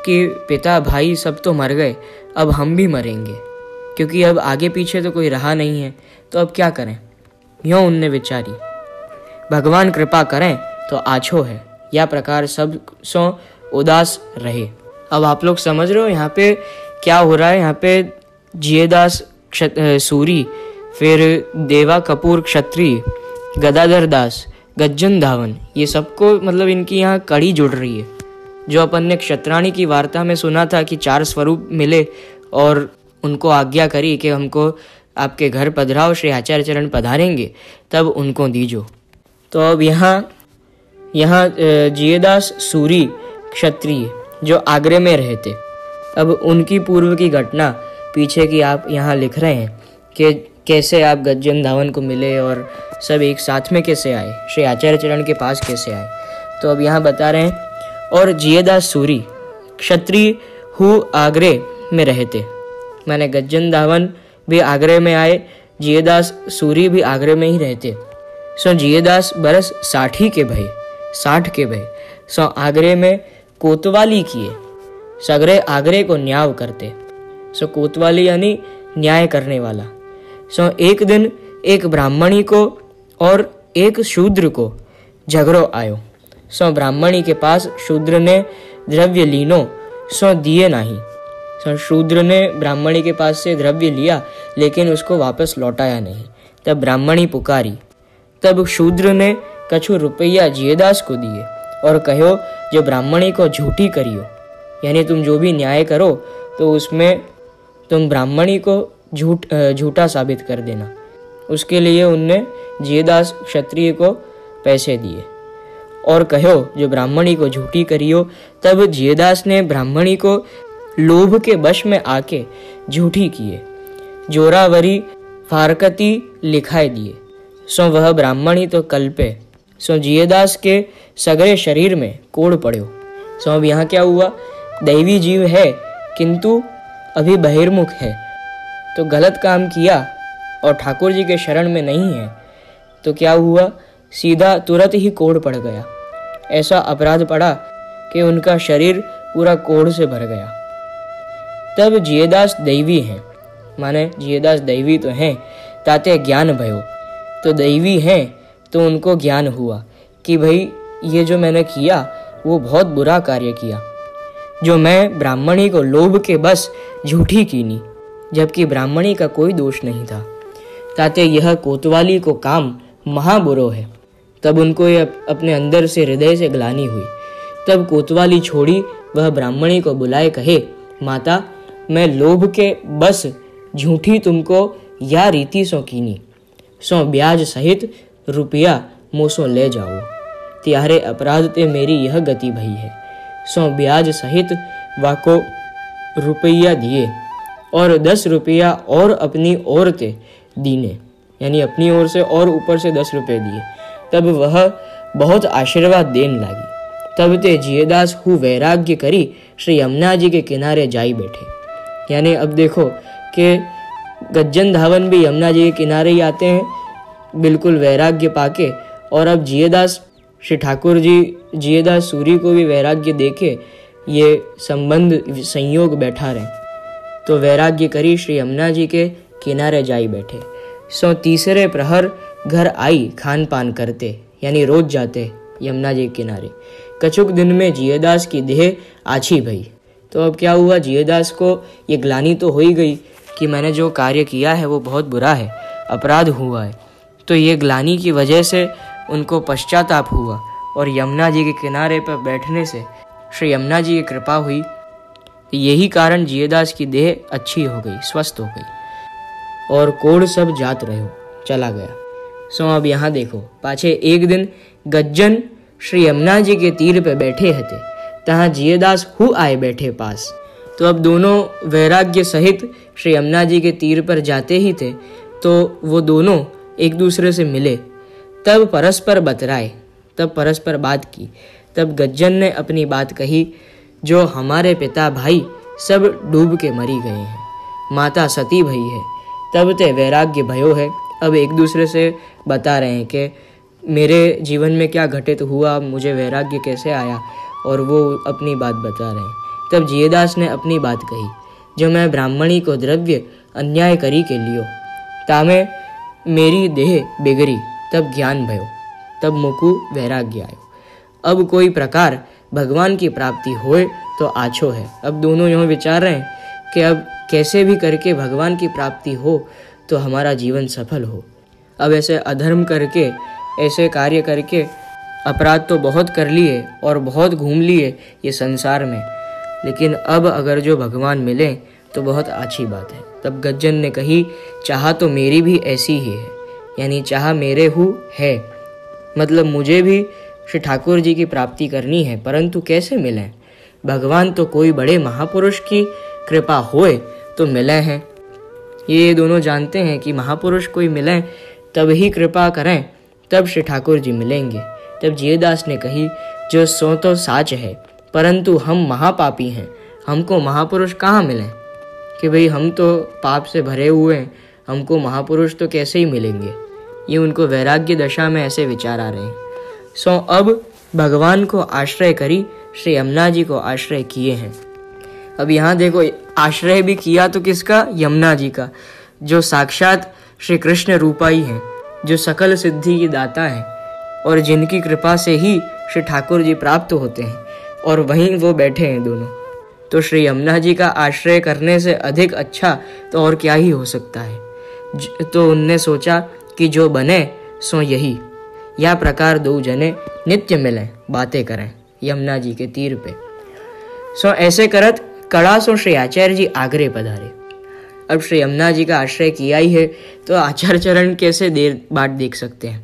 कि पिता भाई सब तो मर गए, अब हम भी मरेंगे, क्योंकि अब आगे पीछे तो कोई रहा नहीं है, तो अब क्या करें। यूँ उनने विचारी, भगवान कृपा करें तो आछो है, या प्रकार सब सो उदास रहे। अब आप लोग समझ रहे हो यहाँ पे क्या हो रहा है। यहाँ पे जियेदास सूरी, फिर देवा कपूर क्षत्रिय, गदाधर दास, गज्जन धावन, ये सबको मतलब इनकी यहाँ कड़ी जुड़ रही है। जो अपन ने क्षत्राणी की वार्ता में सुना था कि 4 स्वरूप मिले और उनको आज्ञा करी कि हमको आपके घर पधराओ, श्री आचार्य चरण पधारेंगे, तब उनको दीजो। तो अब यहाँ जियेदास सूरी क्षत्रिय जो आगरे में रहते, अब उनकी पूर्व की घटना पीछे की आप यहाँ लिख रहे हैं कि कैसे आप गज्जन धावन को मिले और सब एक साथ में कैसे आए, श्री आचार्य चरण के पास कैसे आए। तो अब यहाँ बता रहे हैं, और जियेदास सूरी क्षत्रिय हु आगरे में रहते, माने गज्जन धावन भी आगरे में आए, जियेदास सूरी भी आगरे में ही रहते। सो जियेदास बरस 60 के भय सो आगरे में कोतवाली किए, सगरे आगरे को न्याय करते। सो कोतवाली यानी न्याय करने वाला। सो एक दिन एक ब्राह्मणी को और एक शूद्र को झगड़ो आयो। सो ब्राह्मणी के पास शूद्र ने द्रव्य लीनो, सो दिए नहीं। सो शूद्र ने ब्राह्मणी के पास से द्रव्य लिया, लेकिन उसको वापस लौटाया नहीं। तब ब्राह्मणी पुकारी, तब शूद्र ने कछु रुपया जियेदास को दिए और कहो, जो ब्राह्मणी को झूठी करियो, यानी तुम जो भी न्याय करो तो उसमें तुम ब्राह्मणी को झूठा साबित कर देना। उसके लिए उनने जियेदास क्षत्रिय को पैसे दिए। और कहो जो ब्राह्मणी को झूठी करियो। तब जियदास ने ब्राह्मणी को लोभ के वश में आके झूठी किए, जोरावरी फारकती लिखाए दिए। सो वह ब्राह्मणी तो कल्पे, सो जियदास के सगरे शरीर में कोड़ पड़ो। सो अब यहाँ क्या हुआ, दैवी जीव है किंतु अभी बहिर्मुख है, तो गलत काम किया और ठाकुर जी के शरण में नहीं है, तो क्या हुआ, सीधा तुरंत ही कोढ़ पड़ गया। ऐसा अपराध पड़ा कि उनका शरीर पूरा कोढ़ से भर गया। तब जियदास दैवी हैं, माने जियदास दैवी तो हैं, ताते ज्ञान भयो, तो दैवी हैं तो उनको ज्ञान हुआ कि भाई ये जो मैंने किया वो बहुत बुरा कार्य किया, जो मैं ब्राह्मणी को लोभ के बस झूठी कीनी, जबकि ब्राह्मणी का कोई दोष नहीं था। ताते यह कोतवाली को काम महाबुरो है। तब उनको ये अपने अंदर से हृदय से ग्लानि हुई। तब कोतवाली छोड़ी, वह ब्राह्मणी को बुलाए कहे, माता मैं लोभ के बस झूठी तुमको या रीति सो कीनी, सो ब्याज सहित रुपया मोसो ले जाओ। त्यारे अपराध ते मेरी यह गति भई है। सो ब्याज सहित वाको रुपया दिए और 10 रुपया और अपनी ओर ते दीने, यानी अपनी ओर से और ऊपर से 10 रुपये दिए। तब वह बहुत आशीर्वाद देने लगी। तब ते जियदास हु वैराग्य करी श्री यमुना जी के किनारे जाई बैठे। यानी अब देखो कि गज्जन धावन भी यमुना जी के किनारे ही आते हैं बिल्कुल वैराग्य पाके, और अब जियदास श्री ठाकुर जी जियदास सूरी को भी वैराग्य देके ये संबंध संयोग बैठा रहे, तो वैराग्य करी श्री यमुना जी के किनारे जाई बैठे। सो तीसरे प्रहर घर आई खान पान करते, यानी रोज जाते यमुना जी के किनारे। कछुक दिन में जियदास की देह आछी भई। तो अब क्या हुआ, जियदास को ये ग्लानि तो हो ही गई कि मैंने जो कार्य किया है वो बहुत बुरा है, अपराध हुआ है। तो ये ग्लानि की वजह से उनको पश्चाताप हुआ और यमुना जी के किनारे पर बैठने से श्री यमुना जी की कृपा हुई। यही कारण जियदास की देह अच्छी हो गई, स्वस्थ हो गई और कोढ़ सब जात रहो चला गया। सो अब यहाँ देखो, पाछे एक दिन गज्जन श्री यमुना जी के तीर पे बैठे हते, तहाँ जियदास हु आए बैठे पास। तो अब दोनों वैराग्य सहित श्री यमुना जी के तीर पर जाते ही थे, तो वो दोनों एक दूसरे से मिले। तब परस्पर बतराए, तब परस्पर बात की। तब गज्जन ने अपनी बात कही, जो हमारे पिता भाई सब डूब के मरी गए हैं, माता सती भई है, तब ते वैराग्य भयो है। अब एक दूसरे से बता रहे हैं कि मेरे जीवन में क्या घटित हुआ, मुझे वैराग्य कैसे आया, और वो अपनी बात बता रहे हैं। तब जियदास ने अपनी बात कही, जो मैं ब्राह्मणी को द्रव्य अन्याय करी के लियो, तामे मेरी देह बिगड़ी, तब ज्ञान भयो, तब मुकु वैराग्य आयो। अब कोई प्रकार भगवान की प्राप्ति होए तो आछो है। अब दोनों यूँ विचार रहे हैं कि अब कैसे भी करके भगवान की प्राप्ति हो तो हमारा जीवन सफल हो। अब ऐसे अधर्म करके, ऐसे कार्य करके अपराध तो बहुत कर लिए और बहुत घूम लिए ये संसार में, लेकिन अब अगर जो भगवान मिले तो बहुत अच्छी बात है। तब गज्जन ने कही, चाह तो मेरी भी ऐसी ही है, यानी चाह मेरे हु है, मतलब मुझे भी श्री ठाकुर जी की प्राप्ति करनी है, परंतु कैसे मिलें? भगवान तो कोई बड़े महापुरुष की कृपा होए तो मिले हैं। ये दोनों जानते हैं कि महापुरुष कोई मिले तब ही कृपा करें, तब श्री ठाकुर जी मिलेंगे। तब जियदास ने कही, जो सो तो साच है, परंतु हम महापापी हैं, हमको महापुरुष कहाँ मिलें? कि भाई हम तो पाप से भरे हुए हैं, हमको महापुरुष तो कैसे ही मिलेंगे? ये उनको वैराग्य दशा में ऐसे विचार आ रहे हैं। सो अब भगवान को आश्रय करी, श्री यमुना जी को आश्रय किए हैं। अब यहाँ देखो, आश्रय भी किया तो किसका? यमुना जी का, जो साक्षात श्री कृष्ण रूपा ही हैं, जो सकल सिद्धि की दाता हैं और जिनकी कृपा से ही श्री ठाकुर जी प्राप्त होते हैं, और वहीं वो बैठे हैं दोनों। तो श्री यमुना जी का आश्रय करने से अधिक अच्छा तो और क्या ही हो सकता है। तो उनने सोचा कि जो बने सो यही, या प्रकार दो जने नित्य मिलें, बातें करें यमुना जी के तीर पे। सो ऐसे करत कड़ा सो श्री आचार्य जी आगरे पधारे। अब श्री यमुना जी का आश्रय किया ही है तो आचार्य चरण कैसे देर बाद देख सकते हैं?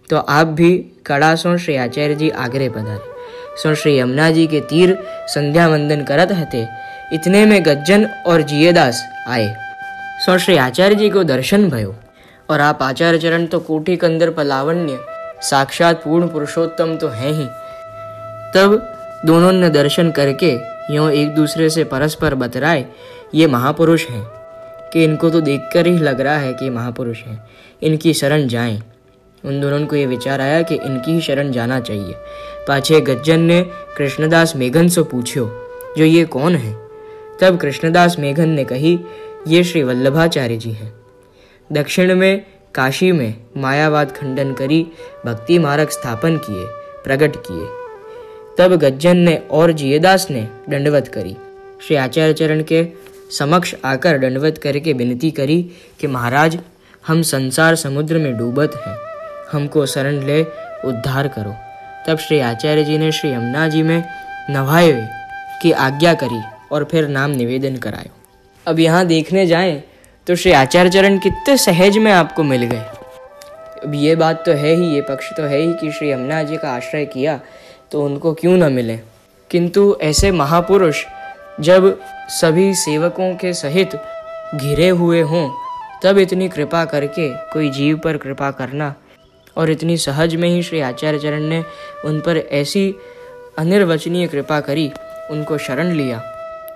तो आप भी कड़ा सो श्री आचार्य जी आगरे पधारे। सो श्री यमुना जी के तीर संध्या वंदन करत हते, इतने में गज्जन और जियेदास आए। सो श्री आचार्य जी को दर्शन भयो, और आप आचार्य चरण तो कोटि कंदर पलावण्य साक्षात पूर्ण पुरुषोत्तम तो हैं ही। तब दोनों ने दर्शन करके यूं एक दूसरे से परस्पर बतराए, ये महापुरुष हैं, कि इनको तो देखकर ही लग रहा है कि महापुरुष हैं, इनकी शरण जाएं। उन दोनों को ये विचार आया कि इनकी ही शरण जाना चाहिए। पाछे गज्जन ने कृष्णदास मेघन से पूछ्यो, जो ये कौन है? तब कृष्णदास मेघन ने कही, ये श्री वल्लभाचार्य जी हैं। दक्षिण में काशी में मायावाद खंडन करी भक्ति मार्ग स्थापन किए, प्रकट किए। तब गज्जन ने और जियेदास ने दंडवत करी, श्री आचार्य चरण के समक्ष आकर दंडवत करके विनती करी कि महाराज, हम संसार समुद्र में डूबत हैं, हमको शरण ले उद्धार करो। तब श्री आचार्य जी ने श्री यमुना जी में नहाए की आज्ञा करी और फिर नाम निवेदन करायो। अब यहाँ देखने जाएं तो श्री आचार्य चरण कितने सहज में आपको मिल गए। अब ये बात तो है ही, ये पक्ष तो है ही कि श्री यमुना जी का आश्रय किया तो उनको क्यों न मिले, किंतु ऐसे महापुरुष जब सभी सेवकों के सहित घिरे हुए हों, तब इतनी कृपा करके कोई जीव पर कृपा करना, और इतनी सहज में ही श्री आचार्य चरण ने उन पर ऐसी अनिर्वचनीय कृपा करी, उनको शरण लिया,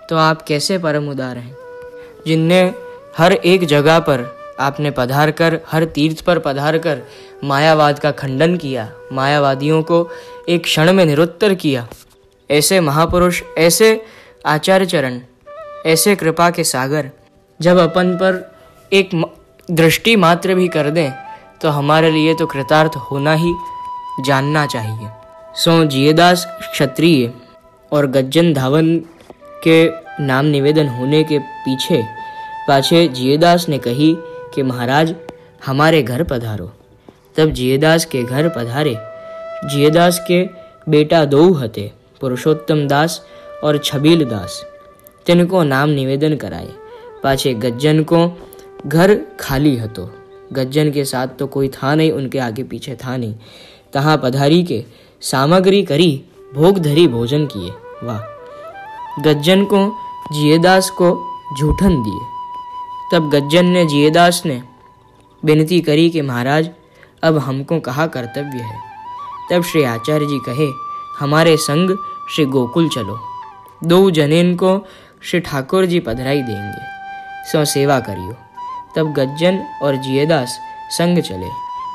तो आप कैसे परम उदार हैं, जिनने हर एक जगह पर आपने पधार कर, हर तीर्थ पर पधार कर मायावाद का खंडन किया, मायावादियों को एक क्षण में निरुत्तर किया। ऐसे महापुरुष, ऐसे आचार्य चरण, ऐसे कृपा के सागर जब अपन पर एक दृष्टि मात्र भी कर दें तो हमारे लिए तो कृतार्थ होना ही जानना चाहिए। सो जियेदास क्षत्रिय और गज्जन धावन के नाम निवेदन होने के पाछे जियेदास ने कही कि महाराज, हमारे घर पधारो। तब जियेदास के घर पधारे। जियेदास के बेटा दो हते, पुरुषोत्तम दास और छबील दास। तिनको नाम निवेदन कराए। पाछे गज्जन को घर खाली हतो। गज्जन के साथ तो कोई था नहीं, उनके आगे पीछे था नहीं। तहाँ पधारी के सामग्री करी, भोग धरी भोजन किए। वाह! गज्जन को जियेदास को जूठन दिए। तब गज्जन ने जियेदास ने विनती करी कि महाराज, अब हमको कहाँ कर्तव्य है। तब श्री आचार्य जी कहे, हमारे संग श्री गोकुल चलो, 2 जनेन को श्री ठाकुर जी पधराई देंगे, सो सेवा करियो। तब गज्जन और जियेदास संग चले।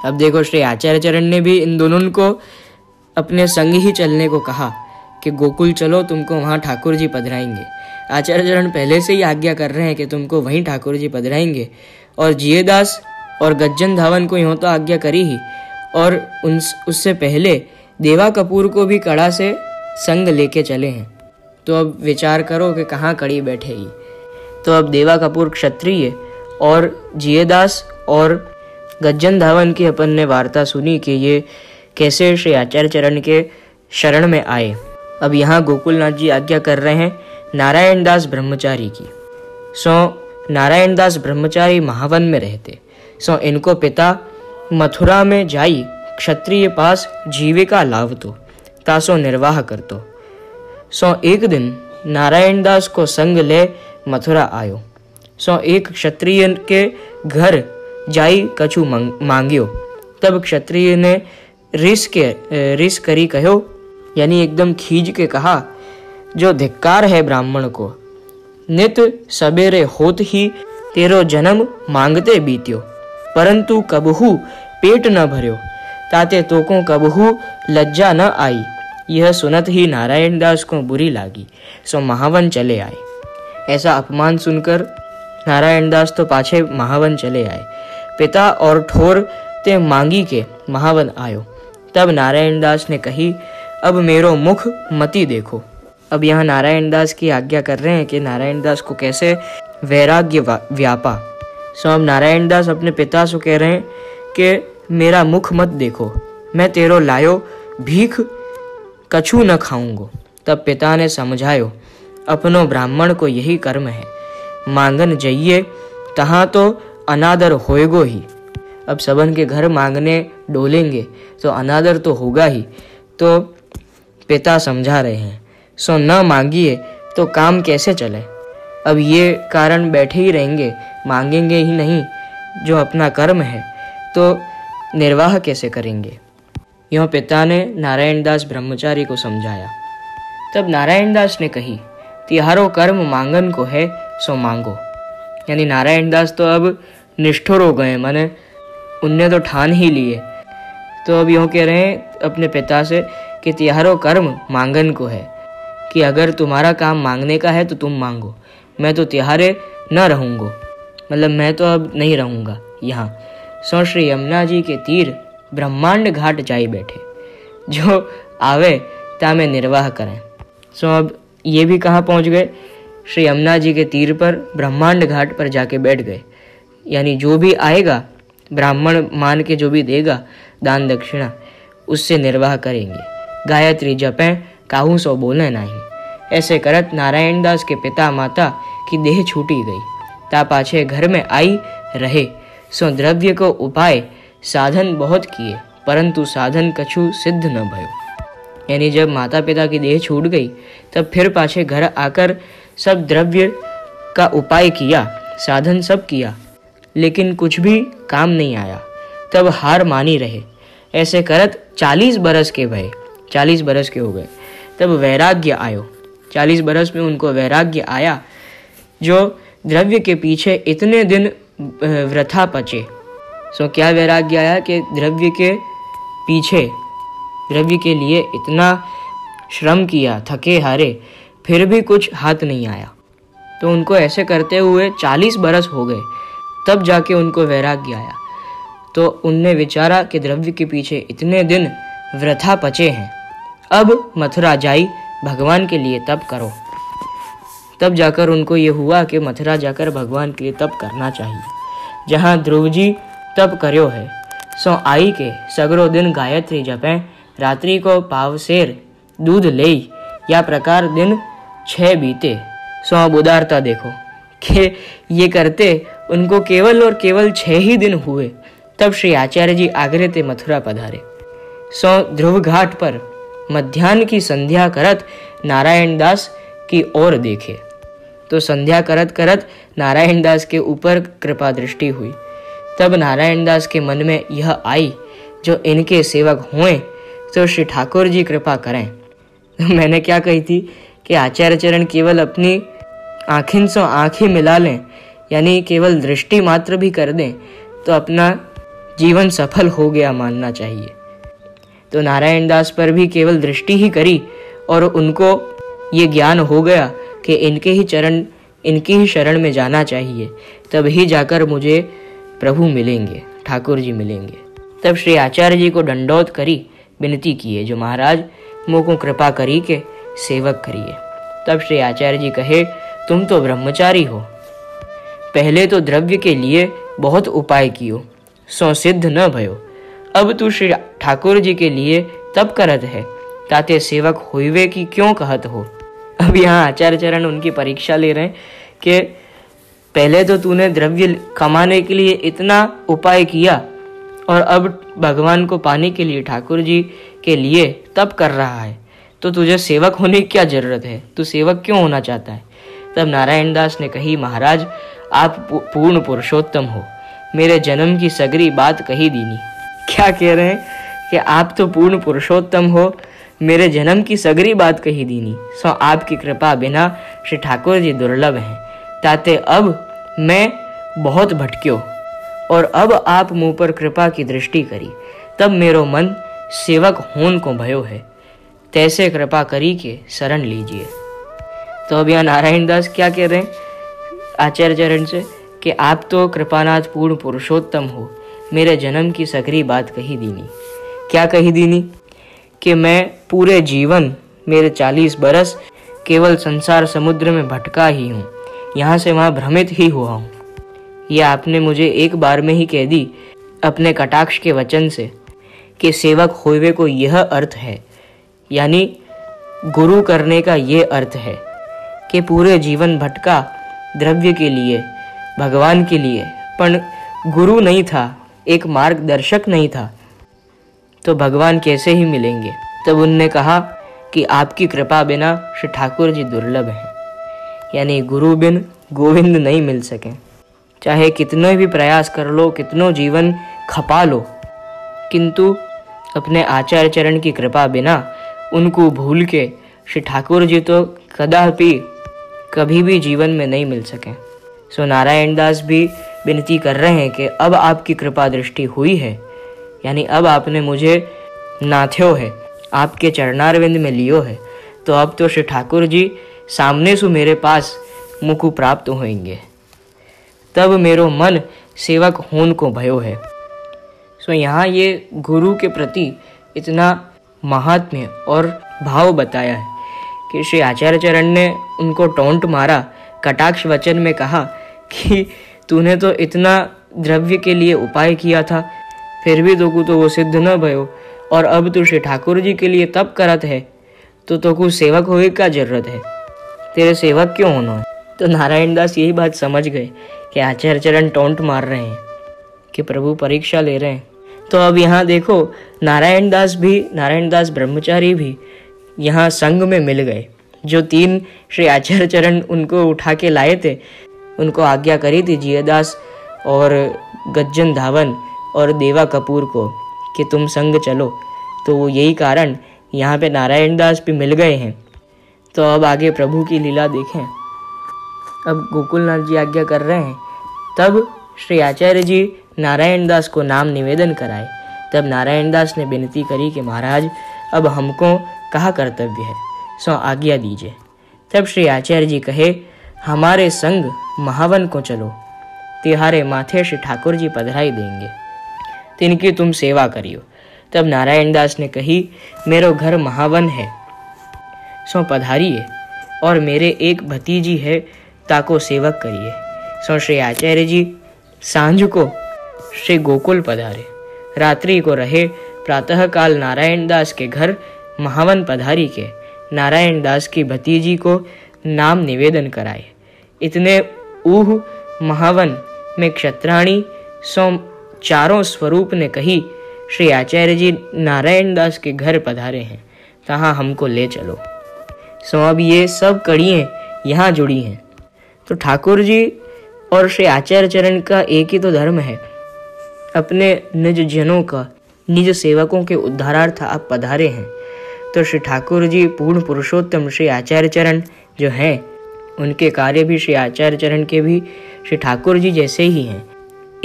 अब देखो, श्री आचार्य चरण ने भी इन दोनों को अपने संग ही चलने को कहा कि गोकुल चलो, तुमको वहाँ ठाकुर जी पधराएंगे। आचार्य चरण पहले से ही आज्ञा कर रहे हैं कि तुमको वहीं ठाकुर जी पधराएंगे, और जियेदास और गज्जन धावन को यूँ तो आज्ञा करी ही, और उससे पहले देवा कपूर को भी कड़ा से संग लेके चले हैं। तो अब विचार करो कि कहाँ कड़ी बैठेगी। तो अब देवा कपूर क्षत्रिय और जियेदास और गज्जन धावन की अपन ने वार्ता सुनी कि ये कैसे श्री आचार्य चरण के शरण में आए। अब यहाँ गोकुलनाथ जी आज्ञा कर रहे हैं नारायण दास ब्रह्मचारी की। सो नारायण दास ब्रह्मचारी महावन में रहते। सो इनको पिता मथुरा में जाई क्षत्रिय पास जीविका लावतो, तासो निर्वाह करतो। सो एक दिन नारायण दास को संग ले मथुरा आयो। सो एक क्षत्रिय के घर जाई कछु मांग्यो। तब क्षत्रिय ने रिस करी कहो, यानी एकदम खींच के कहा, जो धिक्कार है ब्राह्मण को, नित सबेरे होत ही तेरो जन्म मांगते बीत्यो, परंतु कबहू पेट न भर्यो, ताते तोको कबहू लज्जा न आई। यह सुनत ही नारायण दास को बुरी लागी, सो महावन चले आए। ऐसा अपमान सुनकर नारायण दास तो पाछे महावन चले आए। पिता और ठोर ते मांगी के महावन आयो। तब नारायण दास ने कही, अब मेरो मुख मती देखो। अब यहाँ नारायण दास की आज्ञा कर रहे हैं कि नारायण दास को कैसे वैराग्य व्यापा। सो अब नारायण दास अपने पिता से कह रहे हैं कि मेरा मुख मत देखो, मैं तेरो लायो भीख कछु न खाऊंगो। तब पिता ने समझायो, अपनो ब्राह्मण को यही कर्म है, मांगन जाइए तहाँ तो अनादर होएगो ही। अब सबन के घर मांगने डोलेंगे तो अनादर तो होगा ही। तो पिता समझा रहे हैं, सो न मांगिए तो काम कैसे चले। अब ये कारण बैठे ही रहेंगे, मांगेंगे ही नहीं, जो अपना कर्म है तो निर्वाह कैसे करेंगे। यों पिता ने नारायण दास ब्रह्मचारी को समझाया। तब नारायण दास ने कही, तिहारो कर्म मांगन को है सो मांगो। यानी नारायण दास तो अब निष्ठुर हो गए, माने उनने तो ठान ही लिए। तो अब यूँ कह रहे हैं अपने पिता से कि तिहारो कर्म मांगन को है, कि अगर तुम्हारा काम मांगने का है तो तुम मांगो, मैं तो तिहारे न रहूँगो, मतलब मैं तो अब नहीं रहूँगा यहाँ। सो श्री यमुना जी के तीर ब्रह्मांड घाट जाई बैठे, जो आवे ता में निर्वाह करें। सो अब ये भी कहाँ पहुँच गए, श्री यमुना जी के तीर पर ब्रह्मांड घाट पर जाके बैठ गए। यानी जो भी आएगा ब्राह्मण मान के जो भी देगा दान दक्षिणा, उससे निर्वाह करेंगे। गायत्री जपें काहू सो बोले नहीं। ऐसे करत नारायण दास के पिता माता की देह छूटी गई, ता पाछे घर में आई रहे। सो द्रव्य को उपाय साधन बहुत किए, परंतु साधन कछु सिद्ध न भयो। यानी जब माता पिता की देह छूट गई तब फिर पाछे घर आकर सब द्रव्य का उपाय किया, साधन सब किया, लेकिन कुछ भी काम नहीं आया। तब हार मानी रहे। ऐसे करत 40 बरस के भये, 40 बरस के हो गए। तब वैराग्य आयो, 40 बरस में उनको वैराग्य आया, जो द्रव्य के पीछे इतने दिन वृथा पचे। सो क्या वैराग्य आया कि द्रव्य के पीछे, द्रव्य के लिए इतना श्रम किया, थके हारे, फिर भी कुछ हाथ नहीं आया। तो उनको ऐसे करते हुए 40 बरस हो गए, तब जाके उनको वैराग्य आया। तो उनने विचारा कि द्रव्य के पीछे इतने दिन वृथा पचे हैं, अब मथुरा जाई भगवान के लिए तप करो। तब जाकर उनको ये हुआ कि मथुरा जाकर भगवान के लिए तप करना चाहिए, जहाँ ध्रुव जी तप कर्यो है। सो आई के सगरो दिन गायत्री जपें, रात्रि को पावसेर दूध ले, या प्रकार दिन 6 बीते। सो अब उदारता देखो कि ये करते उनको केवल और केवल 6 ही दिन हुए, तब श्री आचार्य जी आगरे ते मथुरा पधारे। सो ध्रुव घाट पर मध्याह्न की संध्या करत नारायण दास की ओर देखे। तो संध्या करत करत नारायण दास के ऊपर कृपा दृष्टि हुई। तब नारायण दास के मन में यह आई, जो इनके सेवक हुए तो श्री ठाकुर जी कृपा करें। तो मैंने क्या कही थी कि आचार्य चरण केवल अपनी आँखिन से आँखें मिला लें, यानी केवल दृष्टि मात्र भी कर दें तो अपना जीवन सफल हो गया मानना चाहिए। तो नारायण दास पर भी केवल दृष्टि ही करी और उनको ये ज्ञान हो गया कि इनके ही चरण, इनकी ही शरण में जाना चाहिए, तभी जाकर मुझे प्रभु मिलेंगे, ठाकुर जी मिलेंगे। तब श्री आचार्य जी को दंडोत करी, विनती किए, जो महाराज मोको कृपा करी के सेवक करिए। तब श्री आचार्य जी कहे, तुम तो ब्रह्मचारी हो, पहले तो द्रव्य के लिए बहुत उपाय कियो, सो सिद्ध न भयो। अब तू श्री ठाकुर जी के लिए तप करत है, ताते सेवक होइवे की क्यों कहत हो। अब यहाँ आचार्य चरण उनकी परीक्षा ले रहे हैं कि पहले तो तूने द्रव्य कमाने के लिए इतना उपाय किया और अब भगवान को पाने के लिए, ठाकुर जी के लिए तप कर रहा है, तो तुझे सेवक होने की क्या जरूरत है, तू सेवक क्यों होना चाहता है। तब नारायण दास ने कही, महाराज आप पूर्ण पुरुषोत्तम हो, मेरे जन्म की सगरी बात कही दीनी। क्या कह रहे हैं कि आप तो पूर्ण पुरुषोत्तम हो, मेरे जन्म की सगरी बात कही दीनी। सो आपकी कृपा बिना श्री ठाकुर जी दुर्लभ हैं, ताते अब मैं बहुत भटक्यो और अब आप मुँह पर कृपा की दृष्टि करी, तब मेरो मन सेवक होन को भयो है, तैसे कृपा करी के शरण लीजिए। तो अब यहाँ नारायण दास क्या कह रहे हैं आचार्य चरण से कि आप तो कृपानाथ पूर्ण पुरुषोत्तम हो, मेरे जन्म की सगरी बात कही दीनी। क्या कही दीनी कि मैं पूरे जीवन, मेरे 40 बरस केवल संसार समुद्र में भटका ही हूँ, यहाँ से वहाँ भ्रमित ही हुआ हूँ। ये आपने मुझे एक बार में ही कह दी अपने कटाक्ष के वचन से कि सेवक होवे को यह अर्थ है, यानी गुरु करने का ये अर्थ है कि पूरे जीवन भटका द्रव्य के लिए, भगवान के लिए, पर गुरु नहीं था, एक मार्गदर्शक नहीं था तो भगवान कैसे ही मिलेंगे। तब उनने कहा कि आपकी कृपा बिना श्री ठाकुर जी दुर्लभ हैं, यानी गुरु बिन गोविंद नहीं मिल सके। चाहे कितने भी प्रयास कर लो, कितनों जीवन खपा लो, किंतु अपने आचार्य चरण की कृपा बिना उनको भूल के श्री ठाकुर जी तो कदापि कभी भी जीवन में नहीं मिल सके। सो नारायण दास भी विनती कर रहे हैं कि अब आपकी कृपा दृष्टि हुई है, यानी अब आपने मुझे नाथ्यो है, आपके चरणारविंद में लियो है, तो अब तो श्री ठाकुर जी सामने से मेरे पास मुकु प्राप्त होंगे। तब मेरो मन सेवक होन को भयो है। सो यहाँ ये गुरु के प्रति इतना महात्म्य और भाव बताया है कि श्री आचार्य चरण ने उनको टोंट मारा, कटाक्ष वचन में कहा कि तूने तो इतना द्रव्य के लिए उपाय किया था, फिर भी तोकू तो वो सिद्ध न भयो, और अब तू श्री ठाकुर जी के लिए तप करत है, तो तोकू सेवक होने का जरूरत है, तेरे सेवक क्यों होना है। तो नारायण दास यही बात समझ गए कि आचार्य चरण टोंट मार रहे हैं, कि प्रभु परीक्षा ले रहे हैं। तो अब यहाँ देखो नारायण दास ब्रह्मचारी भी यहाँ संग में मिल गए। जो 3 श्री आचार्य चरण उनको उठा के लाए थे, उनको आज्ञा करी थी जियदास और गज्जन धावन और देवा कपूर को कि तुम संग चलो, तो वो यही कारण यहाँ पे नारायण दास भी मिल गए हैं। तो अब आगे प्रभु की लीला देखें। अब गोकुलनाथ जी आज्ञा कर रहे हैं, तब श्री आचार्य जी नारायण दास को नाम निवेदन कराए। तब नारायण दास ने विनती करी कि महाराज अब हमको कहा कर्तव्य है, सो आज्ञा दीजिए। तब श्री आचार्य जी कहे, हमारे संग महावन को चलो, तिहारे माथे श्री ठाकुर जी पधराई देंगे, तिनकी तुम सेवा करियो। तब नारायण दास ने कही, मेरो घर महावन है, सो पधारिए, और मेरे एक भतीजी है, ताको सेवक करिए। सो श्री आचार्य जी सांझ को श्री गोकुल पधारे, रात्रि को रहे, प्रातः काल नारायण दास के घर महावन पधारी के नारायण दास की भतीजी को नाम निवेदन कराए। इतने ऊह महावन में क्षत्राणी सो चारों स्वरूप ने कही, श्री आचार्य जी नारायण दास के घर पधारे हैं, तहाँ हमको ले चलो। सो अब ये सब कड़ियाँ यहाँ जुड़ी हैं। तो ठाकुर जी और श्री आचार्य चरण का एक ही तो धर्म है, अपने निज जनों का, निज सेवकों के उद्धारार्थ आप पधारे हैं। तो श्री ठाकुर जी पूर्ण पुरुषोत्तम श्री आचार्य चरण जो हैं, उनके कार्य भी श्री आचार्य चरण के भी श्री ठाकुर जी जैसे ही हैं,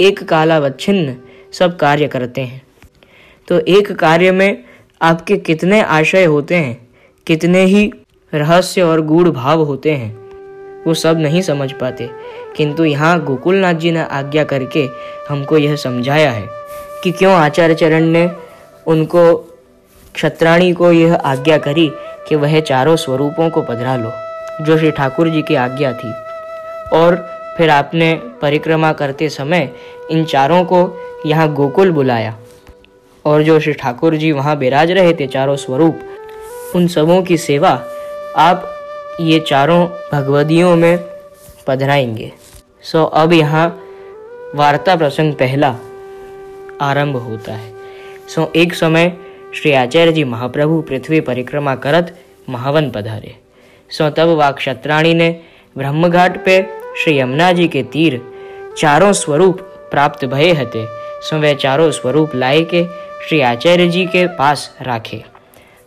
एक कालावच्छिन्न सब कार्य करते हैं। तो एक कार्य में आपके कितने आशय होते हैं, कितने ही रहस्य और गूढ़ भाव होते हैं, वो सब नहीं समझ पाते, किंतु यहाँ गोकुलनाथ जी ने आज्ञा करके हमको यह समझाया है कि क्यों आचार्य चरण ने उनको क्षत्राणी को यह आज्ञा करी कि वह चारों स्वरूपों को पधरा लो, जो श्री ठाकुर जी की आज्ञा थी। और फिर आपने परिक्रमा करते समय इन चारों को यहाँ गोकुल बुलाया, और जो श्री ठाकुर जी वहाँ विराज रहे थे चारों स्वरूप, उन सबों की सेवा आप ये चारों भगवदियों में पधराएंगे। सो अब यहाँ वार्ता प्रसंग पहला आरंभ होता है। सो एक समय श्री आचार्य जी महाप्रभु पृथ्वी परिक्रमा करत महावन पधारे। सो तब वा क्षत्राणी ने ब्रह्मघाट पे श्री यमुना जी के तीर चारों स्वरूप प्राप्त भये हते। सो वे चारों स्वरूप लाए के श्री आचार्य जी के पास राखे।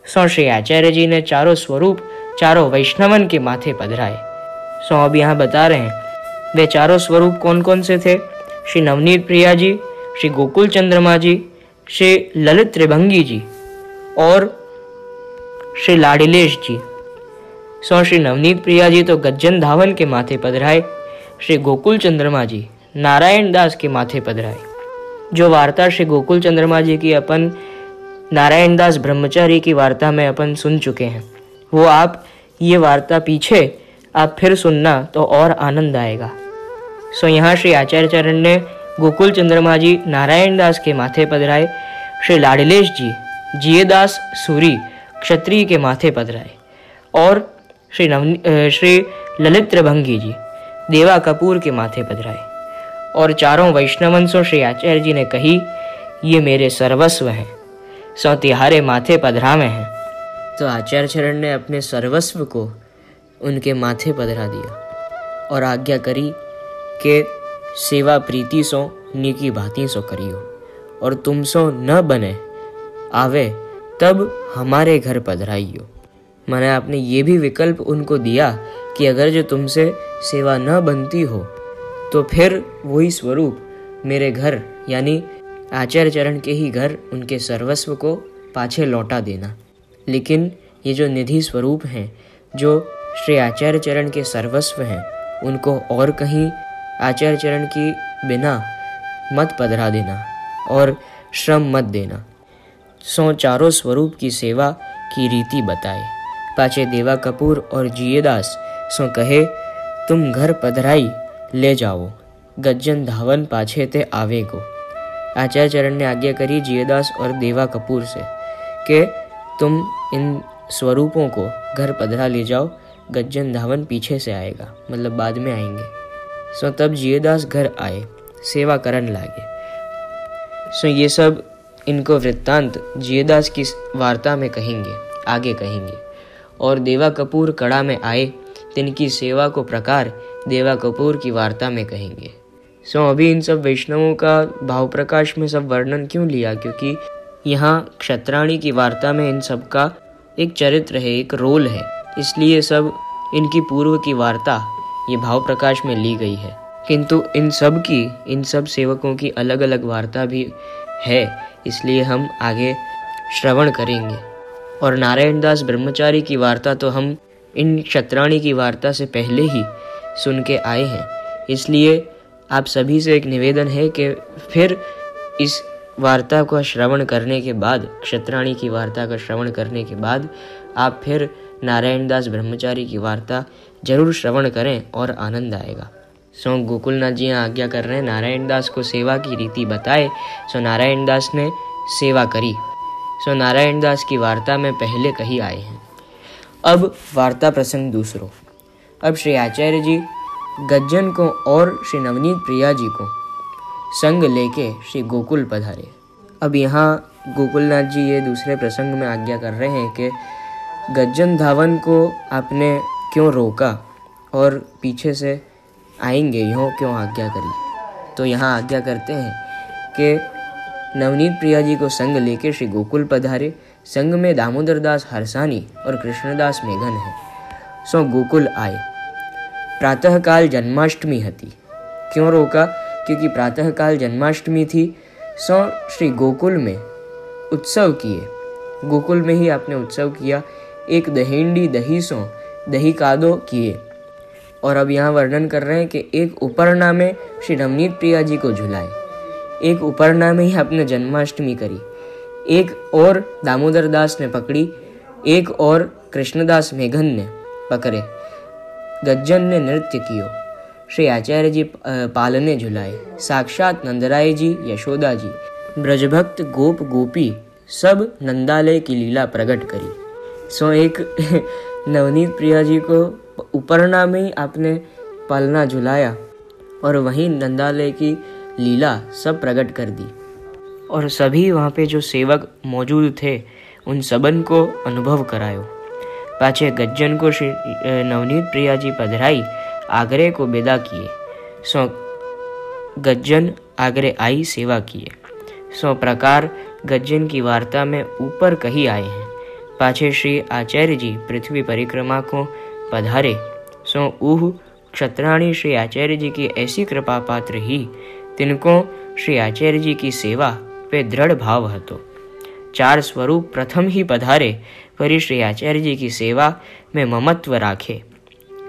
सो श्री आचार्य जी ने चारों स्वरूप चारों वैष्णवन के माथे पधराए। सो अब यहाँ बता रहे हैं वे चारों स्वरूप कौन कौन से थे। श्री नवनीत प्रिया जी, श्री गोकुल चंद्रमा जी, श्री ललित त्रिभंगी जी और श्री लाडिलेश जी। सो श्री नवनीत प्रिया जी तो गज्जन धावन के माथे पधराए, श्री गोकुल चंद्रमा जी नारायण दास के माथे पधराए। जो वार्ता श्री गोकुल चंद्रमा जी की अपन नारायण दास ब्रह्मचारी की वार्ता में अपन सुन चुके हैं, वो आप ये वार्ता पीछे आप फिर सुनना तो और आनंद आएगा। सो यहाँ श्री आचार्य चरण ने गोकुल चंद्रमा जी नारायण दास के माथे पधराए, श्री लाडिलेश जी जियदास सूरी क्षत्रिय के माथे पधराए और श्री ललित त्रिभंगी जी देवा कपूर के माथे पधराए। और चारों वैष्णवंशों श्री आचार्य जी ने कही, ये मेरे सर्वस्व हैं, सो तिहारे माथे पधरावे हैं। तो आचार्य चरण ने अपने सर्वस्व को उनके माथे पधरा दिया और आज्ञा करी कि सेवा प्रीति सो नीकी भांति सो करियो, और तुम सो न बने आवे तब हमारे घर पधराइयो। मैंने आपने ये भी विकल्प उनको दिया कि अगर जो तुमसे सेवा न बनती हो तो फिर वही स्वरूप मेरे घर यानी आचार्य चरण के ही घर उनके सर्वस्व को पाछे लौटा देना। लेकिन ये जो निधि स्वरूप हैं, जो श्री आचार्य चरण के सर्वस्व हैं, उनको और कहीं आचार्य चरण की बिना मत पधरा देना और श्रम मत देना। सो चारों स्वरूप की सेवा की रीति बताए। पाछे देवा कपूर और जियेदास सो कहे, तुम घर पधराई ले जाओ, गज्जन धावन पाछे ते आवेगो। आचार्य चरण ने आज्ञा करी जियेदास और देवा कपूर से कि तुम इन स्वरूपों को घर पधरा ले जाओ, गज्जन धावन पीछे से आएगा, मतलब बाद में आएंगे। सो तब जियेदास घर आए, सेवा करन लागे। सो ये सब इनको वृत्तांत जियेदास की वार्ता में कहेंगे, आगे कहेंगे। और देवा कपूर कड़ा में आए, तिनकी सेवा को प्रकार देवा कपूर की वार्ता में कहेंगे। सो अभी इन सब वैष्णवों का भाव प्रकाश में सब वर्णन क्यों लिया, क्योंकि यहाँ क्षत्राणी की वार्ता में इन सब का एक चरित्र है, एक रोल है, इसलिए सब इनकी पूर्व की वार्ता ये भाव प्रकाश में ली गई है। किंतु इन सब सेवकों की अलग अलग वार्ता भी है, इसलिए हम आगे श्रवण करेंगे। और नारायण दास ब्रह्मचारी की वार्ता तो हम इन क्षत्राणी की वार्ता से पहले ही सुन के आए हैं, इसलिए आप सभी से एक निवेदन है कि फिर इस वार्ता का श्रवण करने के बाद, क्षत्राणी की वार्ता का श्रवण करने के बाद आप फिर नारायण दास ब्रह्मचारी की वार्ता जरूर श्रवण करें और आनंद आएगा। सो गोकुलनाथ जी यहाँ आज्ञा कर रहे हैं, नारायण दास को सेवा की रीति बताए। सो नारायण दास ने सेवा करी। सो नारायण दास की वार्ता में पहले कही आए हैं। अब वार्ता प्रसंग दूसरो। अब श्री आचार्य जी गज्जन को और श्री नवनीत प्रिया जी को संग लेके श्री गोकुल पधारे। अब यहाँ गोकुलनाथ जी ये दूसरे प्रसंग में आज्ञा कर रहे हैं कि गज्जन धावन को आपने क्यों रोका और पीछे से आएंगे यूँ क्यों आज्ञा करी। तो यहाँ आज्ञा करते हैं कि नवनीत प्रिया जी को संग लेकर श्री गोकुल पधारे। संग में दामोदर दास हरसानी और कृष्णदास मेघन है। सो गोकुल आए। प्रातःकाल जन्माष्टमी हती। क्यों रोका? क्योंकि प्रातःकाल जन्माष्टमी थी। सो श्री गोकुल में उत्सव किए। गोकुल में ही आपने उत्सव किया। एक दहेंडी दही सो दही कादो किए। और अब यहाँ वर्णन कर रहे हैं कि एक उपरना में श्री नवनीत प्रिया जी को झुलाए, एक उपरना में ही आपने जन्माष्टमी करी, एक और दामोदर दास ने पकड़ी, एक और कृष्णदास मेघन ने पकड़े। गज्जन ने नृत्य कियो। श्री आचार्य जी पालने झुलाए। साक्षात नंदराय जी, यशोदा जी, ब्रजभक्त गोप गोपी सब नंदालय की लीला प्रकट करी। सो एक नवनीत प्रिया जी को उपरना में ही आपने पालना झुलाया और वहीं नंदालय की लीला सब प्रकट कर दी। और सभी वहाँ पे जो सेवक मौजूद थे उन सबन को अनुभव करायो। पाछे गज्जन को श्री नवनीत प्रिया जी पधराई, आगरे को विदा किए। सो गज्जन आगरे आई सेवा किए। सो प्रकार गज्जन की वार्ता में ऊपर कही आए हैं। पाछे श्री आचार्य जी पृथ्वी परिक्रमा को पधारे। सो ऊह क्षत्राणी श्री आचार्य जी की ऐसी कृपा पात्र ही तिनको श्री आचार्य जी की सेवा पे दृढ़ भाव हतो। चार स्वरूप प्रथम ही पधारे, पर श्री आचार्य जी की सेवा में ममत्व राखे,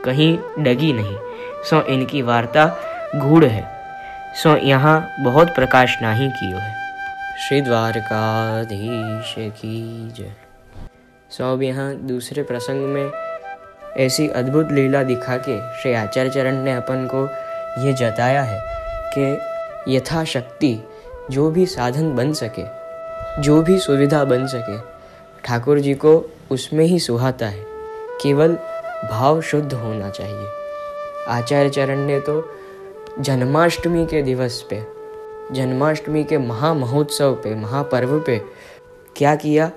कहीं डगी नहीं। सो इनकी वार्ता गूढ़ है। सो यहाँ बहुत प्रकाश नाही कियो है। श्री द्वारकाधीश की जय। सो अब यहाँ दूसरे प्रसंग में ऐसी अद्भुत लीला दिखा के श्री आचार्य चरण ने अपन को ये जताया है कि यथाशक्ति जो भी साधन बन सके, जो भी सुविधा बन सके, ठाकुर जी को उसमें ही सुहाता है। केवल भाव शुद्ध होना चाहिए। आचार्य चरण ने तो जन्माष्टमी के दिवस पे, जन्माष्टमी के महामहोत्सव पे, महापर्व पे क्या किया?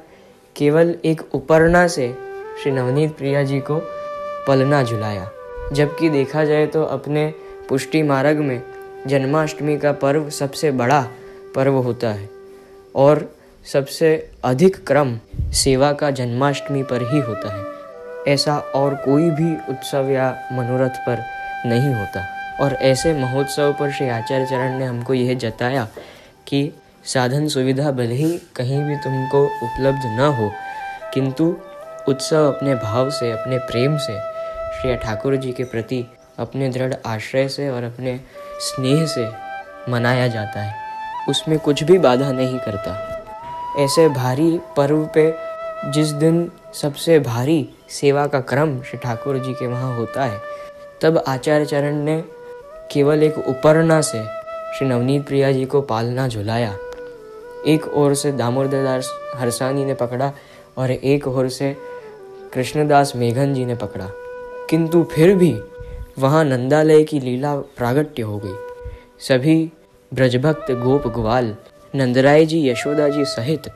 केवल एक उपरना से श्री नवनीत प्रिया जी को पलना झुलाया। जबकि देखा जाए तो अपने पुष्टि मार्ग में जन्माष्टमी का पर्व सबसे बड़ा पर्व होता है और सबसे अधिक क्रम सेवा का जन्माष्टमी पर ही होता है। ऐसा और कोई भी उत्सव या मनोरथ पर नहीं होता। और ऐसे महोत्सव पर श्री आचार्य चरण ने हमको यह जताया कि साधन सुविधा भले ही कहीं भी तुमको उपलब्ध न हो, किंतु उत्सव अपने भाव से, अपने प्रेम से, श्री ठाकुर जी के प्रति अपने दृढ़ आश्रय से और अपने स्नेह से मनाया जाता है। उसमें कुछ भी बाधा नहीं करता। ऐसे भारी पर्व पे जिस दिन सबसे भारी सेवा का क्रम श्री ठाकुर जी के वहाँ होता है, तब आचार्य चरण ने केवल एक उपरना से श्री नवनीत प्रिया जी को पालना झुलाया। एक ओर से दामोदर दास हरसानी ने पकड़ा और एक ओर से कृष्णदास मेघन जी ने पकड़ा, किंतु फिर भी वहाँ नंदालय की लीला प्रागट्य हो गई। सभी ब्रजभक्त गोप ग्वाल नंदराय जी, यशोदा जी सहित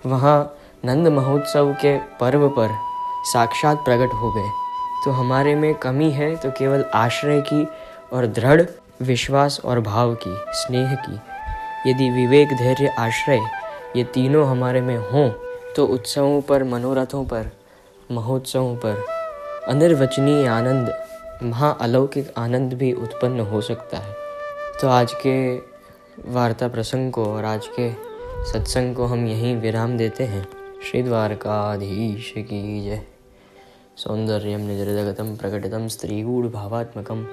वहाँ नंद महोत्सव के पर्व पर साक्षात प्रकट हो गए। तो हमारे में कमी है तो केवल आश्रय की और दृढ़ विश्वास और भाव की, स्नेह की। यदि विवेक, धैर्य, आश्रय ये तीनों हमारे में हों तो उत्सवों पर, मनोरथों पर, महोत्सवों पर अनिर्वचनीय आनंद, महाअलौकिक आनंद भी उत्पन्न हो सकता है। तो आज के वार्ता प्रसंग को और आज के सत्संग को हम यहीं विराम देते हैं। श्री द्वारकाधीश की जय। सौंदर्यं निजृदगतं प्रकटितं स्त्रीगूढभावात्मकं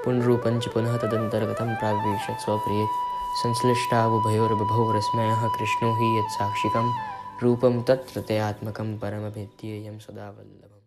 पुनरूपञ्च पुनः तदन्तर्गतं प्रावेशत् स्वप्रिये संश्लिष्टावुभयोर्बभौ रश्मयः कृष्णो हि यत्साक्षिकं रूपं तत्प्रत्ययात्मकं परमभिध्येयं सदा वल्लभम्।